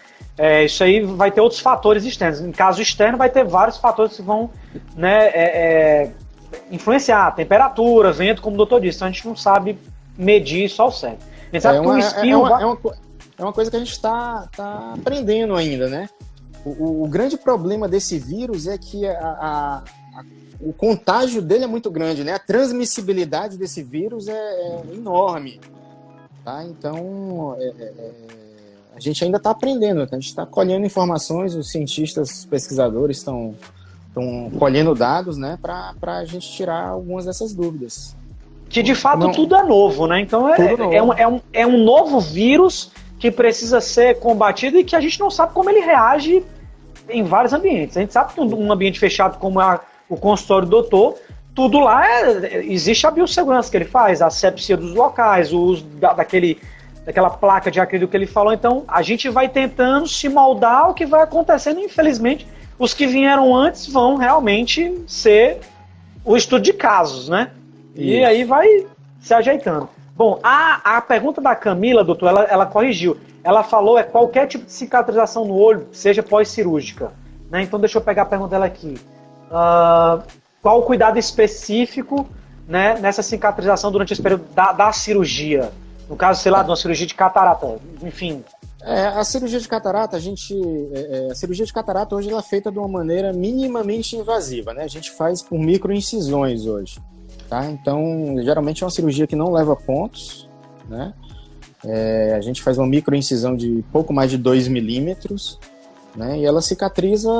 Isso aí vai ter outros fatores externos. Em caso externo, vai ter vários fatores que vão, né, influenciar. Temperatura, vento, como o doutor disse. Então a gente não sabe medir isso ao certo. A gente sabe que um espinho... É uma coisa que a gente está aprendendo ainda, né? O grande problema desse vírus é que o contágio dele é muito grande, né? A transmissibilidade desse vírus é enorme, tá? Então, a gente ainda está aprendendo, a gente está colhendo informações, os cientistas, os pesquisadores estão colhendo dados, né? Para a gente tirar algumas dessas dúvidas. Que de fato tudo é novo, né? Então é um novo vírus que precisa ser combatido e que a gente não sabe como ele reage em vários ambientes. A gente sabe que um ambiente fechado como o consultório do doutor, tudo lá existe a biossegurança que ele faz, a asepsia dos locais, o uso daquela placa de acrílico que ele falou. Então a gente vai tentando se moldar ao que vai acontecendo. Infelizmente, os que vieram antes vão realmente ser o estudo de casos, né? E aí vai se ajeitando. Bom, a pergunta da Camila, doutor, ela corrigiu. Ela falou qualquer tipo de cicatrização no olho, seja pós-cirúrgica. Né? Então deixa eu pegar a pergunta dela aqui. Qual o cuidado específico, né, nessa cicatrização durante esse período da cirurgia? No caso, sei lá, de uma cirurgia de catarata, enfim. A cirurgia de catarata, a cirurgia de catarata hoje ela é feita de uma maneira minimamente invasiva, né? A gente faz por microincisões hoje. Tá? Então, geralmente é uma cirurgia que não leva pontos, né? A gente faz uma microincisão de pouco mais de 2 milímetros, né? E ela cicatriza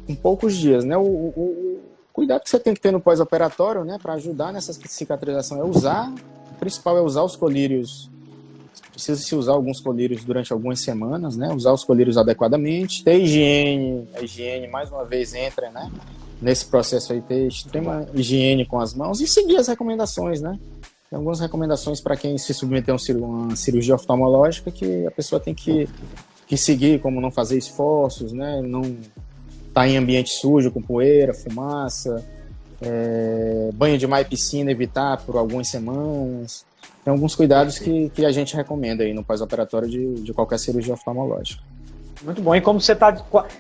com poucos dias, né? O cuidado que você tem que ter no pós-operatório, né, para ajudar nessa cicatrização o principal é usar os colírios. Precisa se usar alguns colírios durante algumas semanas, né? Usar os colírios adequadamente, ter higiene, a higiene mais uma vez entra, né? Nesse processo aí, ter extrema higiene com as mãos e seguir as recomendações, né? Tem algumas recomendações para quem se submeter a uma cirurgia oftalmológica que a pessoa tem que seguir, como não fazer esforços, né? Não estar em ambiente sujo, com poeira, fumaça, banho de mar e piscina, evitar por algumas semanas. Tem alguns cuidados que a gente recomenda aí no pós-operatório de qualquer cirurgia oftalmológica. Muito bom. E como você está...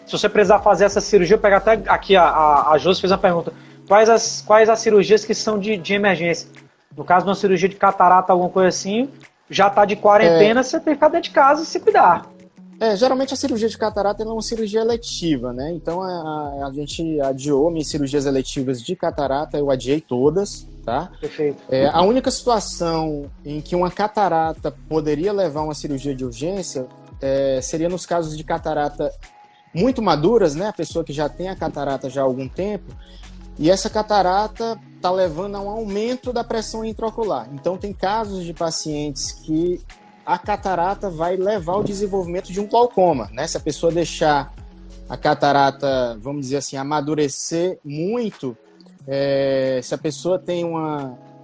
Se você precisar fazer essa cirurgia, eu pegar até aqui, a Josi fez uma pergunta. Quais as cirurgias que são de emergência? No caso de uma cirurgia de catarata, alguma coisa assim, já está de quarentena, você tem que ficar dentro de casa e se cuidar. Geralmente a cirurgia de catarata é uma cirurgia eletiva, né? Então a gente adiou minhas cirurgias eletivas de catarata, eu adiei todas, tá? Perfeito. A única situação em que uma catarata poderia levar a uma cirurgia de urgência seria nos casos de catarata muito maduras, né? A pessoa que já tem a catarata já há algum tempo, e essa catarata está levando a um aumento da pressão intraocular. Então tem casos de pacientes que a catarata vai levar ao desenvolvimento de um glaucoma, né? Se a pessoa deixar a catarata, vamos dizer assim, amadurecer muito, se a pessoa tem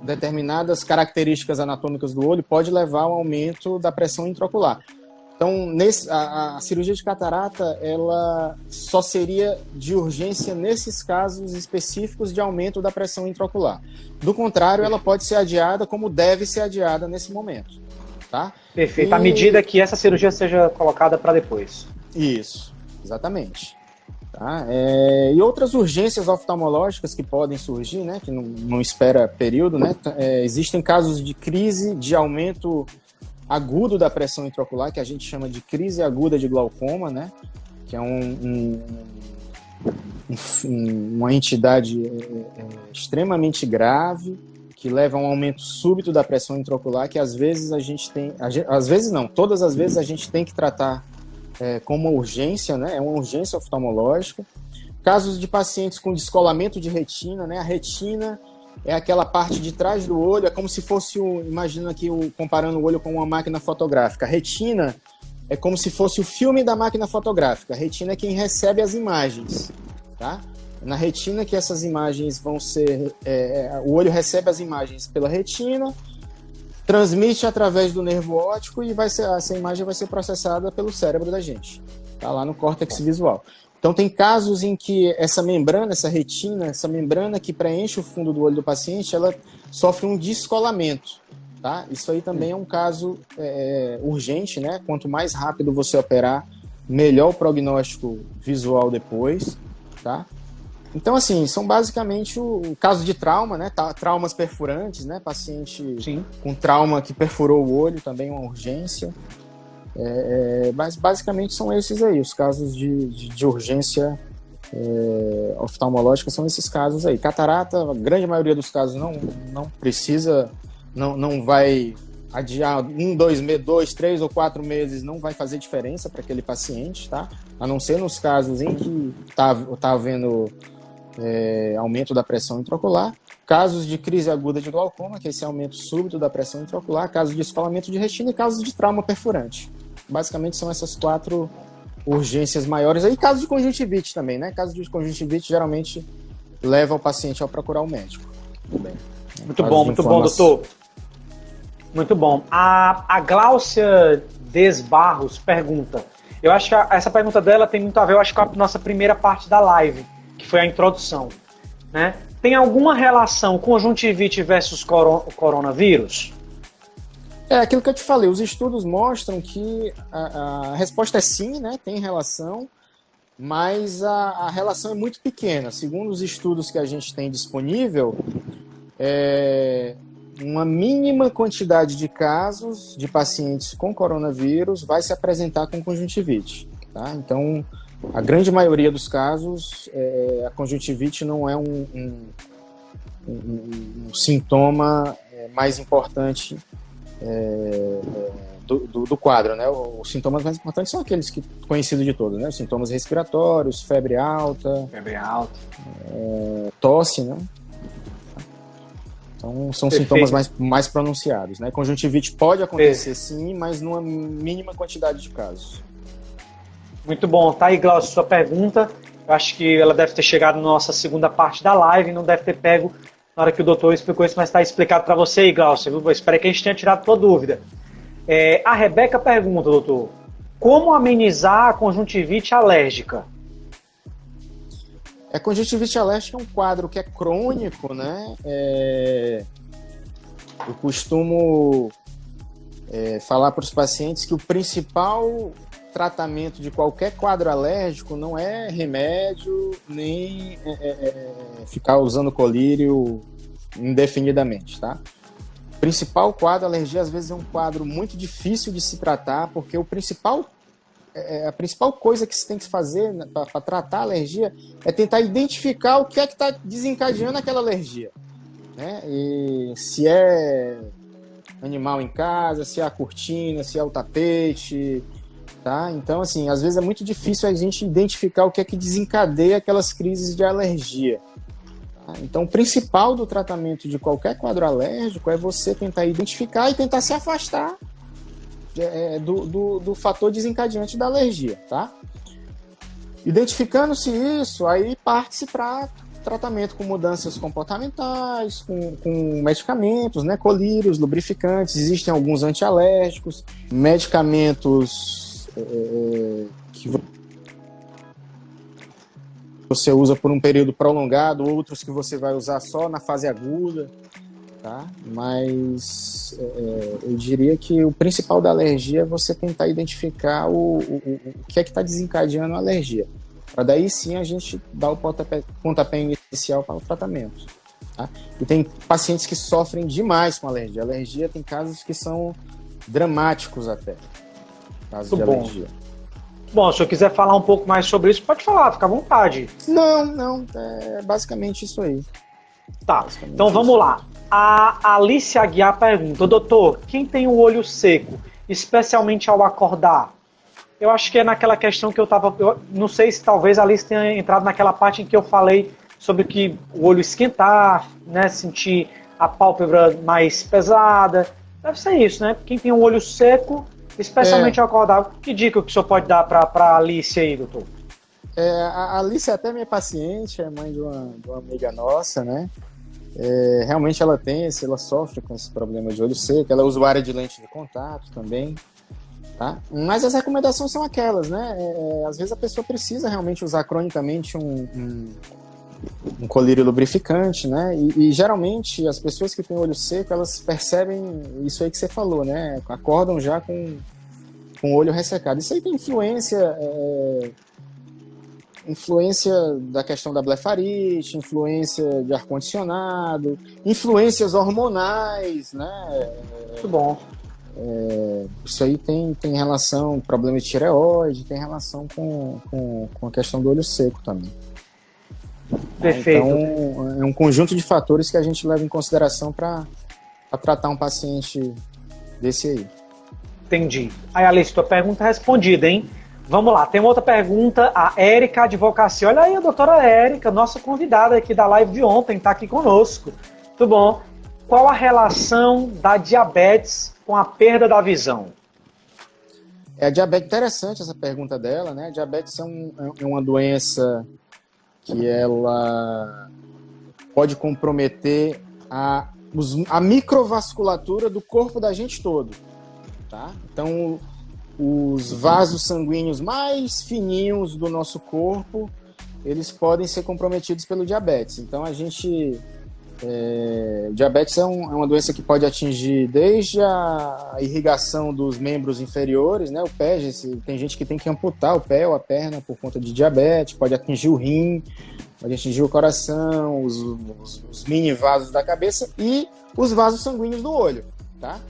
determinadas características anatômicas do olho, pode levar ao aumento da pressão intraocular. Então, a cirurgia de catarata, ela só seria de urgência nesses casos específicos de aumento da pressão intraocular. Do contrário, ela pode ser adiada como deve ser adiada nesse momento. Tá? Perfeito. À medida que essa cirurgia seja colocada para depois. Isso, exatamente. Tá? E outras urgências oftalmológicas que podem surgir, né, que não espera período, né? Existem casos de crise de aumento agudo da pressão intraocular, que a gente chama de crise aguda de glaucoma, né? Que é uma entidade extremamente grave, que leva a um aumento súbito da pressão intraocular, que às vezes todas as vezes a gente tem que tratar como uma urgência, né? É uma urgência oftalmológica. Casos de pacientes com descolamento de retina, né? A retina é aquela parte de trás do olho, é como se fosse, imagina aqui, comparando o olho com uma máquina fotográfica. A retina é como se fosse o filme da máquina fotográfica. A retina é quem recebe as imagens, tá? Na retina que essas imagens vão ser... o olho recebe as imagens pela retina, transmite através do nervo óptico e essa imagem vai ser processada pelo cérebro da gente, tá lá no córtex visual. Então tem casos em que essa membrana, essa retina, essa membrana que preenche o fundo do olho do paciente, ela sofre um descolamento, tá? Isso aí também é um caso urgente, né? Quanto mais rápido você operar, melhor o prognóstico visual depois, tá? Então, assim, são basicamente o caso de trauma, né? Traumas perfurantes, né? Paciente Sim. com trauma que perfurou o olho, também uma urgência. Mas basicamente são esses aí, os casos de urgência oftalmológica são esses casos aí. Catarata, a grande maioria dos casos não precisa, não vai adiar 2, 3 ou 4 meses, não vai fazer diferença para aquele paciente, tá? A não ser nos casos em que tá havendo aumento da pressão intraocular, casos de crise aguda de glaucoma, que é esse aumento súbito da pressão intraocular, casos de escolamento de retina e casos de trauma perfurante. Basicamente são essas 4 urgências maiores. Aí casos de conjuntivite também, né? Casos de conjuntivite geralmente leva o paciente a procurar o médico. Muito bom, doutor. Muito bom. A Gláucia Desbarros pergunta, eu acho que essa pergunta dela tem muito a ver, eu acho, com a nossa primeira parte da live, que foi a introdução, né? Tem alguma relação conjuntivite versus coronavírus? Aquilo que eu te falei, os estudos mostram que a resposta é sim, né? Tem relação, mas a relação é muito pequena. Segundo os estudos que a gente tem disponível, uma mínima quantidade de casos de pacientes com coronavírus vai se apresentar com conjuntivite, tá? Então, a grande maioria dos casos, a conjuntivite não é um sintoma mais importante do quadro, né? Os sintomas mais importantes são aqueles conhecidos de todos, né? Os sintomas respiratórios, febre alta, tosse, né? Então, são sintomas mais pronunciados, né? Conjuntivite pode acontecer sim, mas numa mínima quantidade de casos. Muito bom. Tá aí, Glaucio, sua pergunta. Eu acho que ela deve ter chegado na nossa segunda parte da live, não deve ter pego na hora que o doutor explicou isso, mas está explicado para você aí, Glaucio. Eu espero que a gente tenha tirado tua dúvida. A Rebeca pergunta, doutor, como amenizar a conjuntivite alérgica? A conjuntivite alérgica é um quadro que é crônico, né? Eu costumo falar para os pacientes que o principal tratamento de qualquer quadro alérgico não é remédio, nem ficar usando colírio indefinidamente, tá? O principal quadro, a alergia, às vezes é um quadro muito difícil de se tratar, porque a principal coisa que se tem que fazer para tratar a alergia é tentar identificar o que é que está desencadeando aquela alergia, né? E se é animal em casa, se é a cortina, se é o tapete, tá? Então, assim, às vezes é muito difícil a gente identificar o que é que desencadeia aquelas crises de alergia. Tá? Então, o principal do tratamento de qualquer quadro alérgico é você tentar identificar e tentar se afastar do fator desencadeante da alergia, tá? Identificando-se isso, aí parte-se para tratamento com mudanças comportamentais, com medicamentos, né? Colírios, lubrificantes, existem alguns antialérgicos, medicamentos que você usa por um período prolongado, outros que você vai usar só na fase aguda, tá? Mas eu diria que o principal da alergia é você tentar identificar o que é que está desencadeando a alergia, para daí sim a gente dar o pontapé inicial para o tratamento, tá? E tem pacientes que sofrem demais com alergia. Alergia tem casos que são dramáticos até. Caso de alergia. Bom, se eu quiser falar um pouco mais sobre isso, pode falar, fica à vontade. Não, é basicamente isso aí. Tá, então vamos lá. A Alice Aguiar pergunta, doutor, quem tem o olho seco, especialmente ao acordar? Eu acho que é naquela questão que eu não sei se talvez a Alice tenha entrado naquela parte em que eu falei sobre que o olho esquentar, né, sentir a pálpebra mais pesada. Deve ser isso, né? Quem tem o olho seco, especialmente ao acordar. Que dica que o senhor pode dar para a Alice aí, doutor? A Alice é até minha paciente, é mãe de uma amiga nossa, né? realmente ela sofre com esse problema de olho seco, ela é usuária de lente de contato também, tá? Mas as recomendações são aquelas, né? Às vezes a pessoa precisa realmente usar cronicamente um colírio lubrificante, né? E geralmente as pessoas que têm olho seco, elas percebem isso aí que você falou, né? Acordam já com o olho ressecado. Isso aí tem influência da questão da blefarite, influência de ar-condicionado, influências hormonais, né? Muito bom. Isso aí tem relação, problema de tireoide, tem relação com a questão do olho seco também. Perfeito. Então, é um conjunto de fatores que a gente leva em consideração para tratar um paciente desse aí. Entendi. Aí, Alice, tua pergunta é respondida, hein? Vamos lá, tem uma outra pergunta, a Érica Advocacia. Olha aí a doutora Érica, nossa convidada aqui da live de ontem, está aqui conosco. Muito bom. Qual a relação da diabetes com a perda da visão? A diabetes, interessante essa pergunta dela, né? A diabetes é uma doença que ela pode comprometer a microvasculatura do corpo da gente todo, tá? Então, os vasos sanguíneos mais fininhos do nosso corpo, eles podem ser comprometidos pelo diabetes. Então, diabetes é uma doença que pode atingir desde a irrigação dos membros inferiores, né? O pé, tem gente que tem que amputar o pé ou a perna por conta de diabetes, pode atingir o rim, pode atingir o coração, os mini vasos da cabeça e os vasos sanguíneos do olho, tá?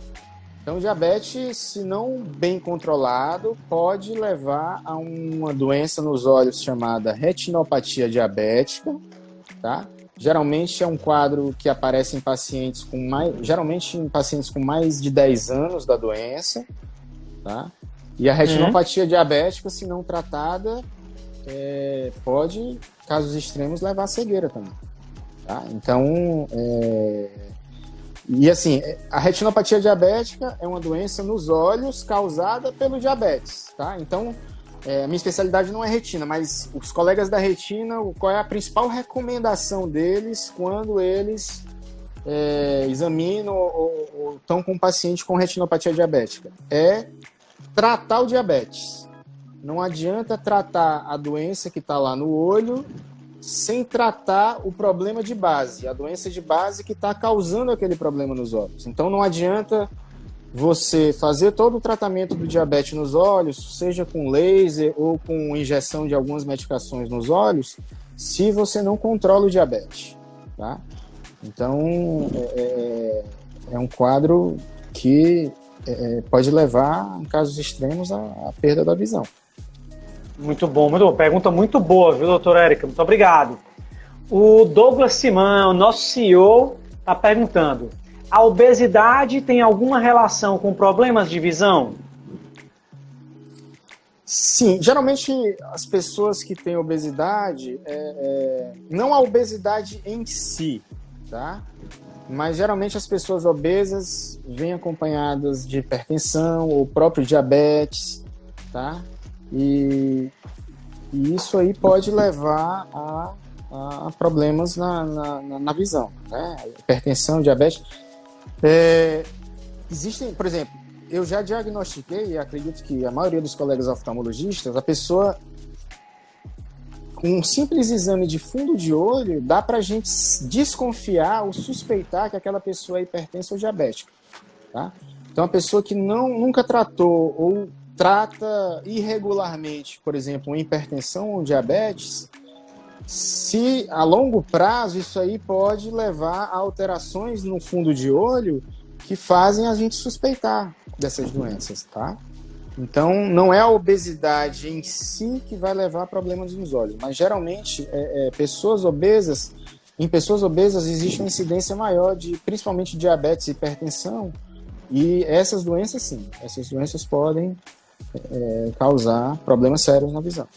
Então, o diabetes, se não bem controlado, pode levar a uma doença nos olhos chamada retinopatia diabética, tá? Geralmente é um quadro que aparece em pacientes geralmente em pacientes com mais de 10 anos da doença, tá? E a retinopatia diabética, se não tratada, pode, casos extremos, levar à cegueira também, tá? Então, e assim, a retinopatia diabética é uma doença nos olhos causada pelo diabetes, tá? Então, a minha especialidade não é retina, mas os colegas da retina, qual é a principal recomendação deles quando eles examinam ou estão com um paciente com retinopatia diabética? É tratar o diabetes. Não adianta tratar a doença que está lá no olho sem tratar o problema de base, a doença de base que está causando aquele problema nos olhos. Então não adianta você fazer todo o tratamento do diabetes nos olhos, seja com laser ou com injeção de algumas medicações nos olhos, se você não controla o diabetes, tá? Então, é um quadro que pode levar, em casos extremos, à perda da visão. Muito bom, muito bom. Pergunta muito boa, viu, doutora Érica? Muito obrigado. O Douglas Simão, nosso CEO, está perguntando: a obesidade tem alguma relação com problemas de visão? Sim, geralmente as pessoas que têm obesidade, não a obesidade em si, tá? Mas geralmente as pessoas obesas vêm acompanhadas de hipertensão ou próprio diabetes, tá? E isso aí pode levar a problemas na visão, né? Hipertensão, diabetes. Existem, por exemplo, eu já diagnostiquei, e acredito que a maioria dos colegas oftalmologistas, a pessoa, com um simples exame de fundo de olho, dá pra gente desconfiar ou suspeitar que aquela pessoa é hipertensa ou diabética, tá? Então, a pessoa que nunca tratou ou trata irregularmente, por exemplo, uma hipertensão ou diabetes, se a longo prazo isso aí pode levar a alterações no fundo de olho que fazem a gente suspeitar dessas doenças, tá? Então, não é a obesidade em si que vai levar a problemas nos olhos, mas geralmente em pessoas obesas existe uma incidência maior de, principalmente, diabetes e hipertensão, e essas doenças, sim, essas doenças podem causar problemas sérios na visão.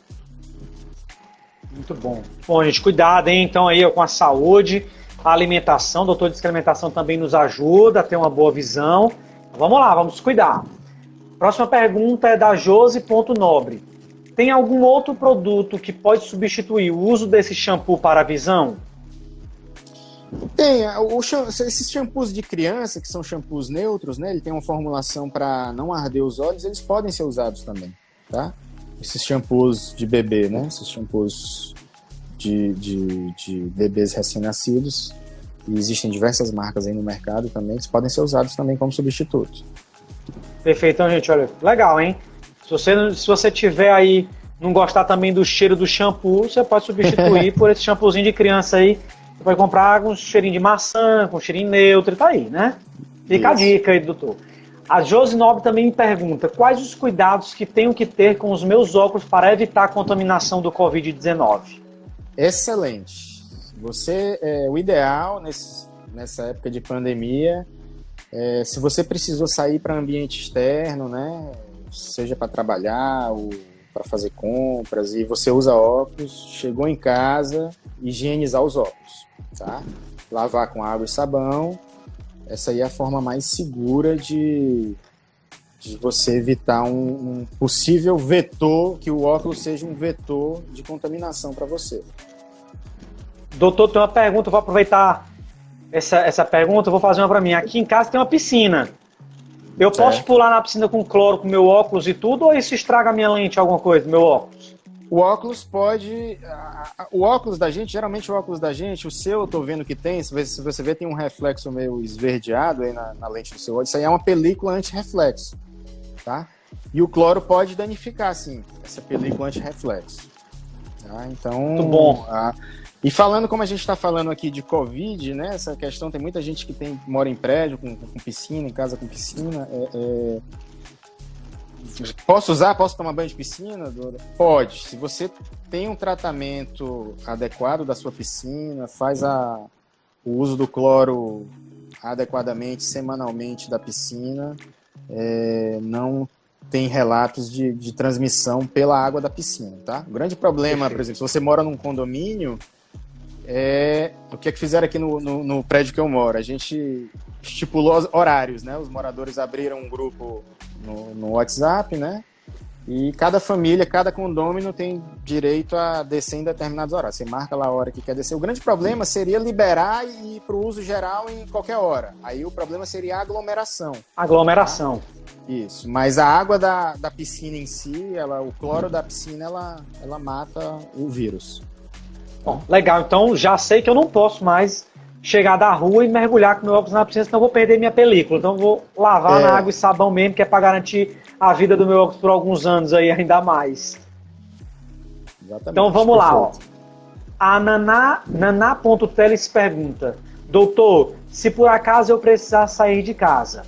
Muito bom. Bom, gente, cuidado, hein? Então aí com a saúde, a alimentação, o doutor diz que a alimentação também nos ajuda a ter uma boa visão. Vamos lá, vamos cuidar. Próxima pergunta é da Josi.nobre. Tem algum outro produto que pode substituir o uso desse shampoo para a visão? Tem, esses shampoos de criança, que são shampoos neutros, né? Ele tem uma formulação para não arder os olhos, eles podem ser usados também, tá? Esses shampoos de bebê, né? Esses shampoos de bebês recém-nascidos, e existem diversas marcas aí no mercado também, que podem ser usados também como substituto. Perfeito, então, gente, olha, legal, hein? Se você tiver aí, não gostar também do cheiro do shampoo, você pode substituir por esse shampoozinho de criança aí. Você pode comprar com cheirinho de maçã, com cheirinho neutro, tá aí, né? Fica a dica aí, doutor. A Josi Nobre também me pergunta, quais os cuidados que tenho que ter com os meus óculos para evitar a contaminação do Covid-19? Excelente. O ideal nessa época de pandemia, se você precisou sair para ambiente externo, né, seja para trabalhar ou para fazer compras, e você usa óculos, chegou em casa, higienizar os óculos, tá? Lavar com água e sabão. Essa aí é a forma mais segura de você evitar um possível vetor, que o óculos seja um vetor de contaminação para você. Doutor, tem uma pergunta, vou aproveitar essa pergunta, vou fazer uma para mim. Aqui em casa tem uma piscina. Eu posso pular na piscina com cloro, com meu óculos e tudo, ou isso estraga a minha lente, alguma coisa, meu óculos? O óculos pode... O óculos da gente, geralmente o óculos da gente, o seu eu tô vendo que tem, se você vê, tem um reflexo meio esverdeado aí na lente do seu olho, isso aí é uma película anti-reflexo, tá? E o cloro pode danificar, sim, essa película anti-reflexo. Tá? Então... Muito bom. E falando como a gente está falando aqui de Covid, né? Essa questão, tem muita gente que mora em prédio com piscina, em casa com piscina. Posso tomar banho de piscina? Pode. Se você tem um tratamento adequado da sua piscina, faz o uso do cloro adequadamente, semanalmente da piscina, não tem relatos de transmissão pela água da piscina, tá? O grande problema, por exemplo, se você mora num condomínio, o que é que fizeram aqui no prédio que eu moro? A gente estipulou horários, né? Os moradores abriram um grupo no WhatsApp, né? E cada família, cada condômino tem direito a descer em determinados horários. Você marca lá a hora que quer descer. O grande problema seria liberar e ir para o uso geral em qualquer hora. Aí o problema seria a aglomeração. Aglomeração. Tá? Isso. Mas a água da piscina em si, o cloro da piscina, ela mata o vírus. Bom, legal. Então já sei que eu não posso mais chegar da rua e mergulhar com meu óculos na piscina, senão eu vou perder minha película. Então eu vou lavar na água e sabão mesmo, que é para garantir a vida do meu óculos por alguns anos aí, ainda mais. Exatamente. Então vamos lá. Ó. A Naná.teles pergunta, doutor, se por acaso eu precisar sair de casa,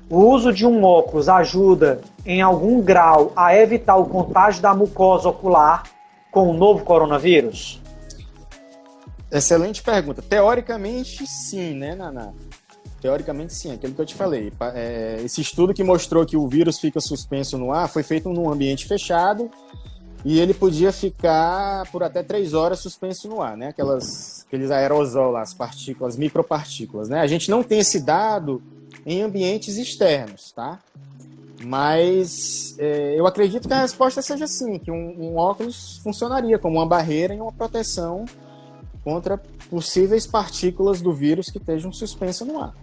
o uso de um óculos ajuda em algum grau a evitar o contágio da mucosa ocular com o novo coronavírus? Excelente pergunta. Teoricamente, sim, né, Naná? Teoricamente, sim. Aquilo que eu te falei. Esse estudo que mostrou que o vírus fica suspenso no ar foi feito num ambiente fechado e ele podia ficar por até 3 horas suspenso no ar, né? Aqueles aerosol lá, as partículas, micropartículas, né? A gente não tem esse dado em ambientes externos, tá? Mas eu acredito que a resposta seja sim, que um óculos funcionaria como uma barreira e uma proteção contra possíveis partículas do vírus que estejam suspensas no ar.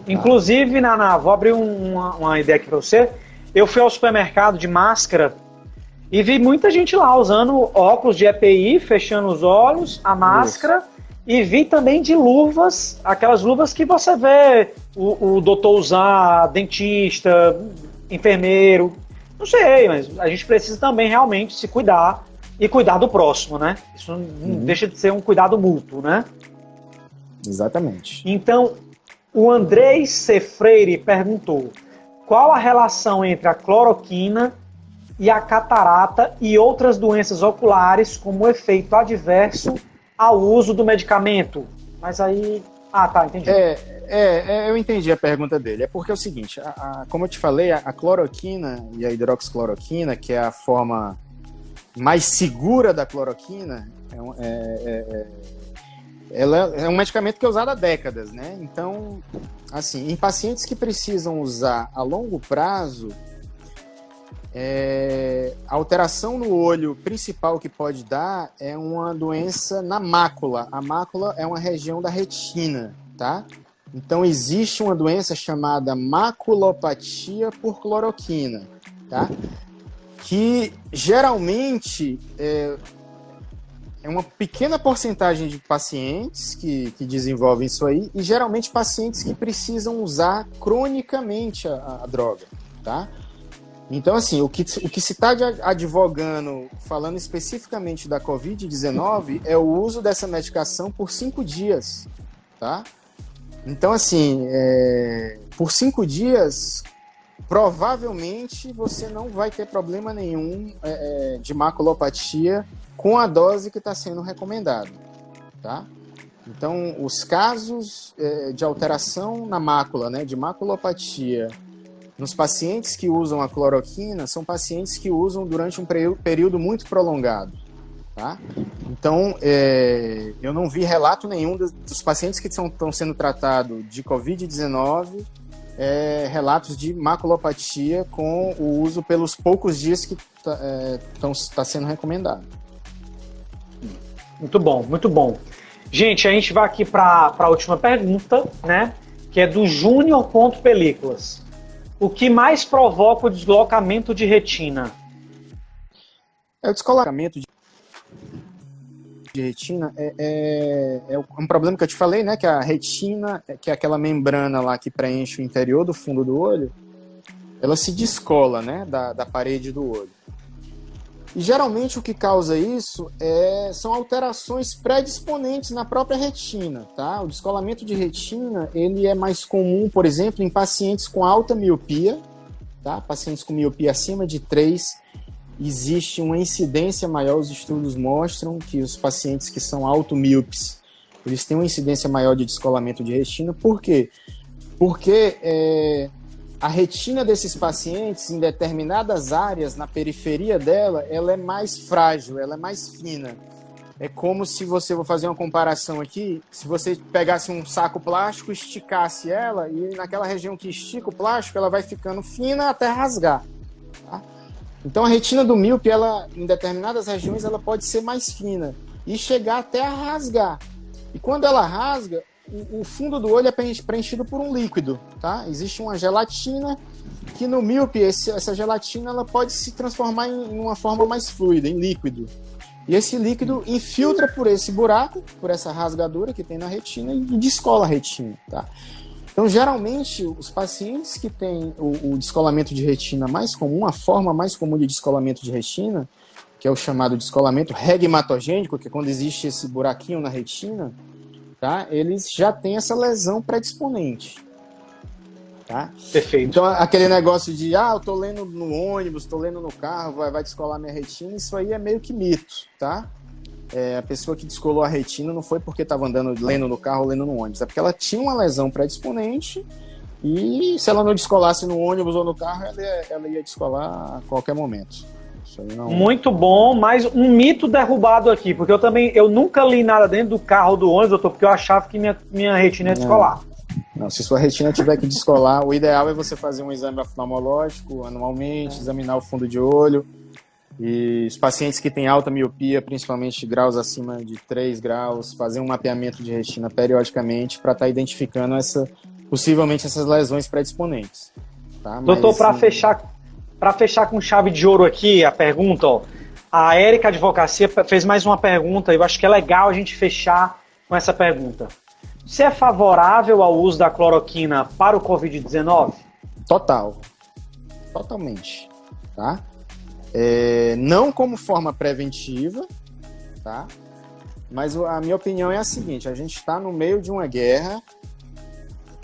Inclusive, Naná, vou abrir uma ideia aqui para você. Eu fui ao supermercado de máscara e vi muita gente lá usando óculos de EPI, fechando os olhos, a máscara, e vi também de luvas, aquelas luvas que você vê o doutor usar, dentista, enfermeiro, não sei, mas a gente precisa também realmente se cuidar e cuidar do próximo, né? Isso não deixa de ser um cuidado mútuo, né? Exatamente. Então, o Andrei C. Freire perguntou, qual a relação entre a cloroquina e a catarata e outras doenças oculares como efeito adverso ao uso do medicamento? Mas aí... Ah, tá, entendi. Eu entendi a pergunta dele. É porque é o seguinte, como eu te falei, a cloroquina e a hidroxicloroquina, que é a forma mais segura da cloroquina, ela é um medicamento que é usado há décadas, né? Então, assim, em pacientes que precisam usar a longo prazo, A alteração no olho principal que pode dar é uma doença na mácula. A mácula é uma região da retina, tá? Então, existe uma doença chamada maculopatia por cloroquina, tá? Que geralmente é uma pequena porcentagem de pacientes que desenvolvem isso aí, e geralmente pacientes que precisam usar cronicamente a droga, tá? Então, assim, o que se está advogando, falando especificamente da Covid-19, é o uso dessa medicação por 5 dias, tá? Então, assim, por 5 dias, provavelmente você não vai ter problema nenhum de maculopatia com a dose que está sendo recomendada, tá? Então, os casos de alteração na mácula, né, de maculopatia, nos pacientes que usam a cloroquina, são pacientes que usam durante um período muito prolongado, tá? Então, eu não vi relato nenhum dos pacientes que estão sendo tratados de Covid-19, relatos de maculopatia com o uso pelos poucos dias que está sendo recomendado. Muito bom, muito bom. Gente, a gente vai aqui para a última pergunta, né? Que é do Júnior Películas. O que mais provoca o deslocamento de retina? O descolocamento de retina é um problema que eu te falei, né? Que a retina, que é aquela membrana lá que preenche o interior do fundo do olho, ela se descola, né? Da parede do olho. E geralmente o que causa isso são alterações predisponentes na própria retina, tá? O descolamento de retina, ele é mais comum, por exemplo, em pacientes com alta miopia, tá? Pacientes com miopia acima de 3, existe uma incidência maior, os estudos mostram que os pacientes que são automíopes, eles têm uma incidência maior de descolamento de retina. Por quê? Porque a retina desses pacientes, em determinadas áreas, na periferia dela, ela é mais frágil, ela é mais fina. É como se vou fazer uma comparação aqui, se você pegasse um saco plástico, esticasse ela, e naquela região que estica o plástico, ela vai ficando fina até rasgar, tá? Então a retina do míope, ela, em determinadas regiões, ela pode ser mais fina e chegar até a rasgar. E quando ela rasga, o fundo do olho é preenchido por um líquido, tá? Existe uma gelatina que no míope, essa gelatina ela pode se transformar em uma forma mais fluida, em líquido. E esse líquido infiltra por esse buraco, por essa rasgadura que tem na retina e descola a retina, tá? Então, geralmente, os pacientes que têm o descolamento de retina mais comum, a forma mais comum de descolamento de retina, que é o chamado descolamento regmatogênico, que é quando existe esse buraquinho na retina, tá? Eles já têm essa lesão predisponente, tá? Perfeito. Então, aquele negócio de, eu tô lendo no ônibus, tô lendo no carro, vai descolar minha retina, isso aí é meio que mito, tá? A pessoa que descolou a retina não foi porque estava lendo no carro ou lendo no ônibus, é porque ela tinha uma lesão predisponente e se ela não descolasse no ônibus ou no carro, ela ia descolar a qualquer momento. Isso aí não... Muito bom, mas um mito derrubado aqui, porque eu nunca li nada dentro do carro ou do ônibus, porque eu achava que minha retina ia descolar. Não, se sua retina tiver que descolar, o ideal é você fazer um exame oftalmológico anualmente, examinar o fundo de olho. E os pacientes que têm alta miopia, principalmente graus acima de 3 graus, fazer um mapeamento de retina periodicamente para estar identificando possivelmente essas lesões predisponentes. Tá? Doutor, para fechar com chave de ouro aqui a pergunta, a Érica Advocacia fez mais uma pergunta e eu acho que é legal a gente fechar com essa pergunta. Você é favorável ao uso da cloroquina para o Covid-19? Totalmente, tá? Não como forma preventiva, tá? Mas a minha opinião é a seguinte: a gente está no meio de uma guerra,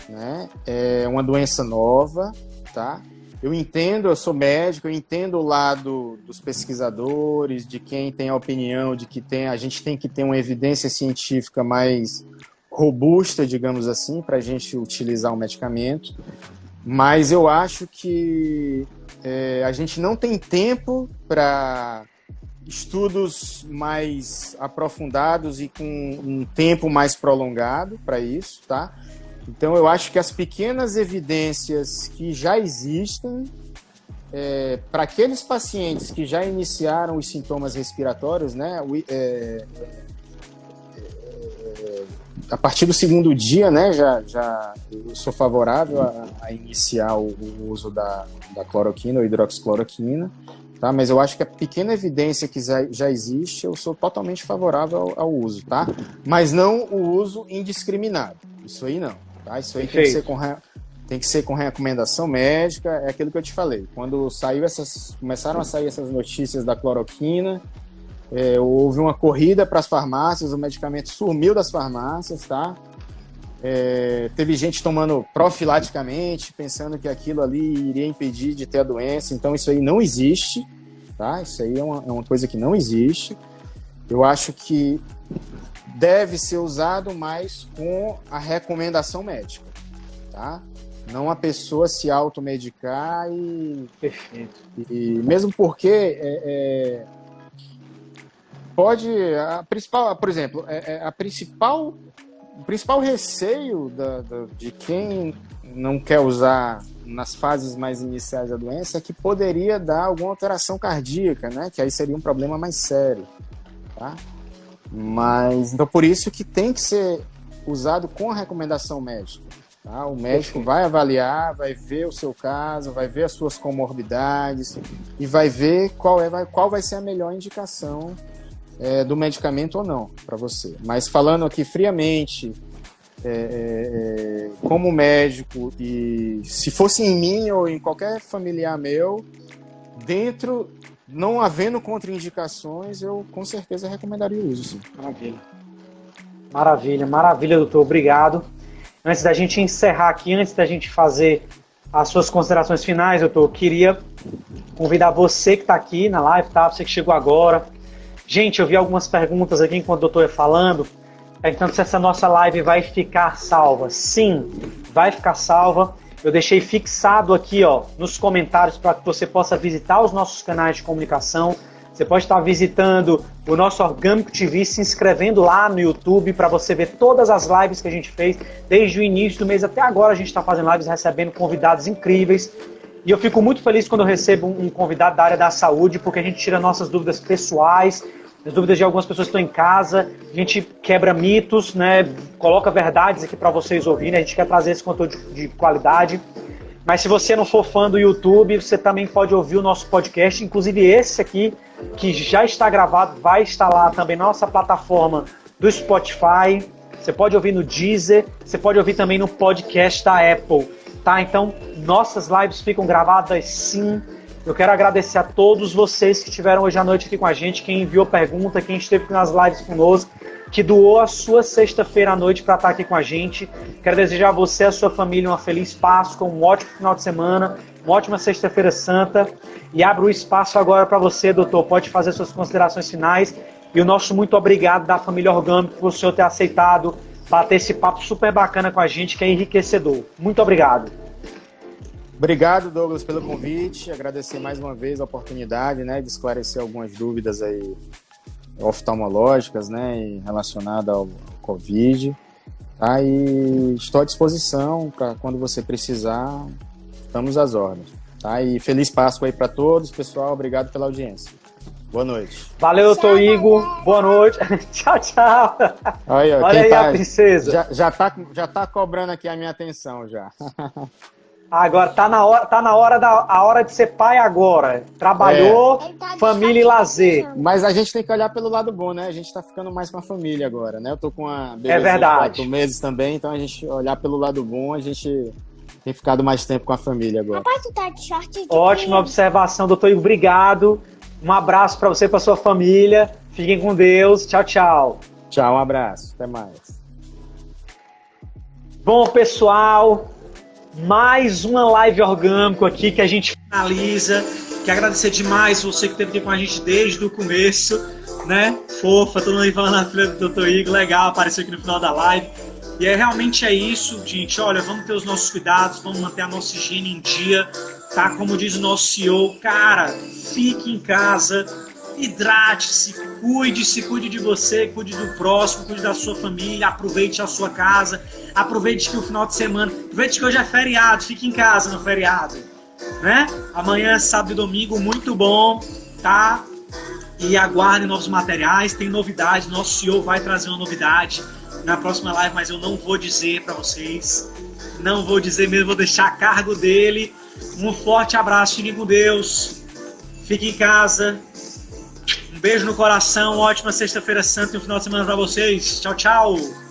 né? É uma doença nova, tá? Eu sou médico, eu entendo o lado dos pesquisadores, de quem tem a opinião de que a gente tem que ter uma evidência científica mais robusta, digamos assim, para a gente utilizar o medicamento. Mas eu acho que a gente não tem tempo para estudos mais aprofundados e com um tempo mais prolongado para isso, tá? Então eu acho que as pequenas evidências que já existem, para aqueles pacientes que já iniciaram os sintomas respiratórios, né, a partir do segundo dia, né, já eu sou favorável a iniciar o uso da cloroquina ou hidroxicloroquina, tá? Mas eu acho que a pequena evidência que já existe, eu sou totalmente favorável ao uso, tá? Mas não o uso indiscriminado. Isso aí não, tá? Isso aí tem que ser com recomendação médica, é aquilo que eu te falei. Quando começaram a sair essas notícias da cloroquina, houve uma corrida para as farmácias, o medicamento sumiu das farmácias, tá? Teve gente tomando profilaticamente, pensando que aquilo ali iria impedir de ter a doença, então isso aí não existe, tá? Isso aí é uma coisa que não existe. Eu acho que deve ser usado mais com a recomendação médica, tá? Não a pessoa se automedicar Perfeito. E mesmo porque por exemplo, o principal receio de quem não quer usar nas fases mais iniciais da doença é que poderia dar alguma alteração cardíaca, né? Que aí seria um problema mais sério, tá? Mas, então, por isso que tem que ser usado com a recomendação médica, tá? O médico vai avaliar, vai ver o seu caso, vai ver as suas comorbidades e vai ver qual vai ser a melhor indicação do medicamento ou não para você. Mas falando aqui friamente, como médico, e se fosse em mim ou em qualquer familiar meu, não havendo contraindicações, eu com certeza recomendaria o uso, sim. Maravilha, doutor, obrigado. Antes da gente encerrar aqui, antes da gente fazer as suas considerações finais, doutor, eu queria convidar você que está aqui na live, tá? Você que chegou agora. Gente, eu vi algumas perguntas aqui enquanto o doutor ia falando, perguntando se essa nossa live vai ficar salva. Sim, vai ficar salva. Eu deixei fixado aqui, ó, nos comentários para que você possa visitar os nossos canais de comunicação. Você pode estar visitando o nosso Orgânico TV, se inscrevendo lá no YouTube para você ver todas as lives que a gente fez. Desde o início do mês até agora a gente está fazendo lives, recebendo convidados incríveis. E eu fico muito feliz quando eu recebo um convidado da área da saúde, porque a gente tira nossas dúvidas pessoais, as dúvidas de algumas pessoas que estão em casa, a gente quebra mitos, né, coloca verdades aqui para vocês ouvirem, a gente quer trazer esse conteúdo de qualidade. Mas se você não for fã do YouTube, você também pode ouvir o nosso podcast, inclusive esse aqui, que já está gravado, vai estar lá também na nossa plataforma do Spotify, você pode ouvir no Deezer, você pode ouvir também no podcast da Apple, tá? Então, nossas lives ficam gravadas sim. Eu quero agradecer a todos vocês que estiveram hoje à noite aqui com a gente, quem enviou pergunta, quem esteve nas lives conosco, que doou a sua sexta-feira à noite para estar aqui com a gente. Quero desejar a você e a sua família uma feliz Páscoa, um ótimo final de semana, uma ótima sexta-feira santa. E abro o espaço agora para você, doutor. Pode fazer suas considerações finais. E o nosso muito obrigado da família Orgânico por o senhor ter aceitado bater esse papo super bacana com a gente, que é enriquecedor. Muito obrigado. Obrigado, Douglas, pelo convite. Agradecer mais uma vez a oportunidade, né, de esclarecer algumas dúvidas aí oftalmológicas, né, relacionadas ao Covid. Tá? E estou à disposição para quando você precisar, estamos às ordens. Tá? E feliz Páscoa aí para todos, pessoal. Obrigado pela audiência. Boa noite. Valeu, doutor Igor. Boa noite. Tchau, tchau. Olha aí a princesa. Já tá cobrando aqui a minha atenção já. Agora, tá na hora a hora de ser pai agora. Trabalhou, família e lazer. Mas a gente tem que olhar pelo lado bom, né? A gente tá ficando mais com a família agora, né? Eu tô com a bebê de 4 meses também, então a gente olhar pelo lado bom, a gente tem ficado mais tempo com a família agora. Papai, tu tá de short de Ótima observação, doutor Igor. Obrigado. Um abraço para você e para sua família. Fiquem com Deus. Tchau, tchau. Tchau, um abraço. Até mais. Bom, pessoal, mais uma live orgânico aqui que a gente finaliza. Quero agradecer demais você que esteve aqui com a gente desde o começo, né? Fofa, todo mundo aí falando na filha do Dr. Igor, legal, apareceu aqui no final da live. E realmente é isso, gente. Olha, vamos ter os nossos cuidados, vamos manter a nossa higiene em dia, tá? Como diz o nosso CEO, cara, fique em casa, hidrate-se, cuide de você, cuide do próximo, cuide da sua família, aproveite a sua casa, aproveite que o final de semana, aproveite que hoje é feriado, fique em casa no feriado, né? Amanhã, sábado e domingo, muito bom, tá? E aguardem novos materiais, tem novidade, nosso CEO vai trazer uma novidade na próxima live, mas eu não vou dizer para vocês, não vou dizer mesmo, vou deixar a cargo dele. Um forte abraço, fiquem com Deus, fiquem em casa, um beijo no coração, ótima sexta-feira santa e um final de semana para vocês, tchau, tchau!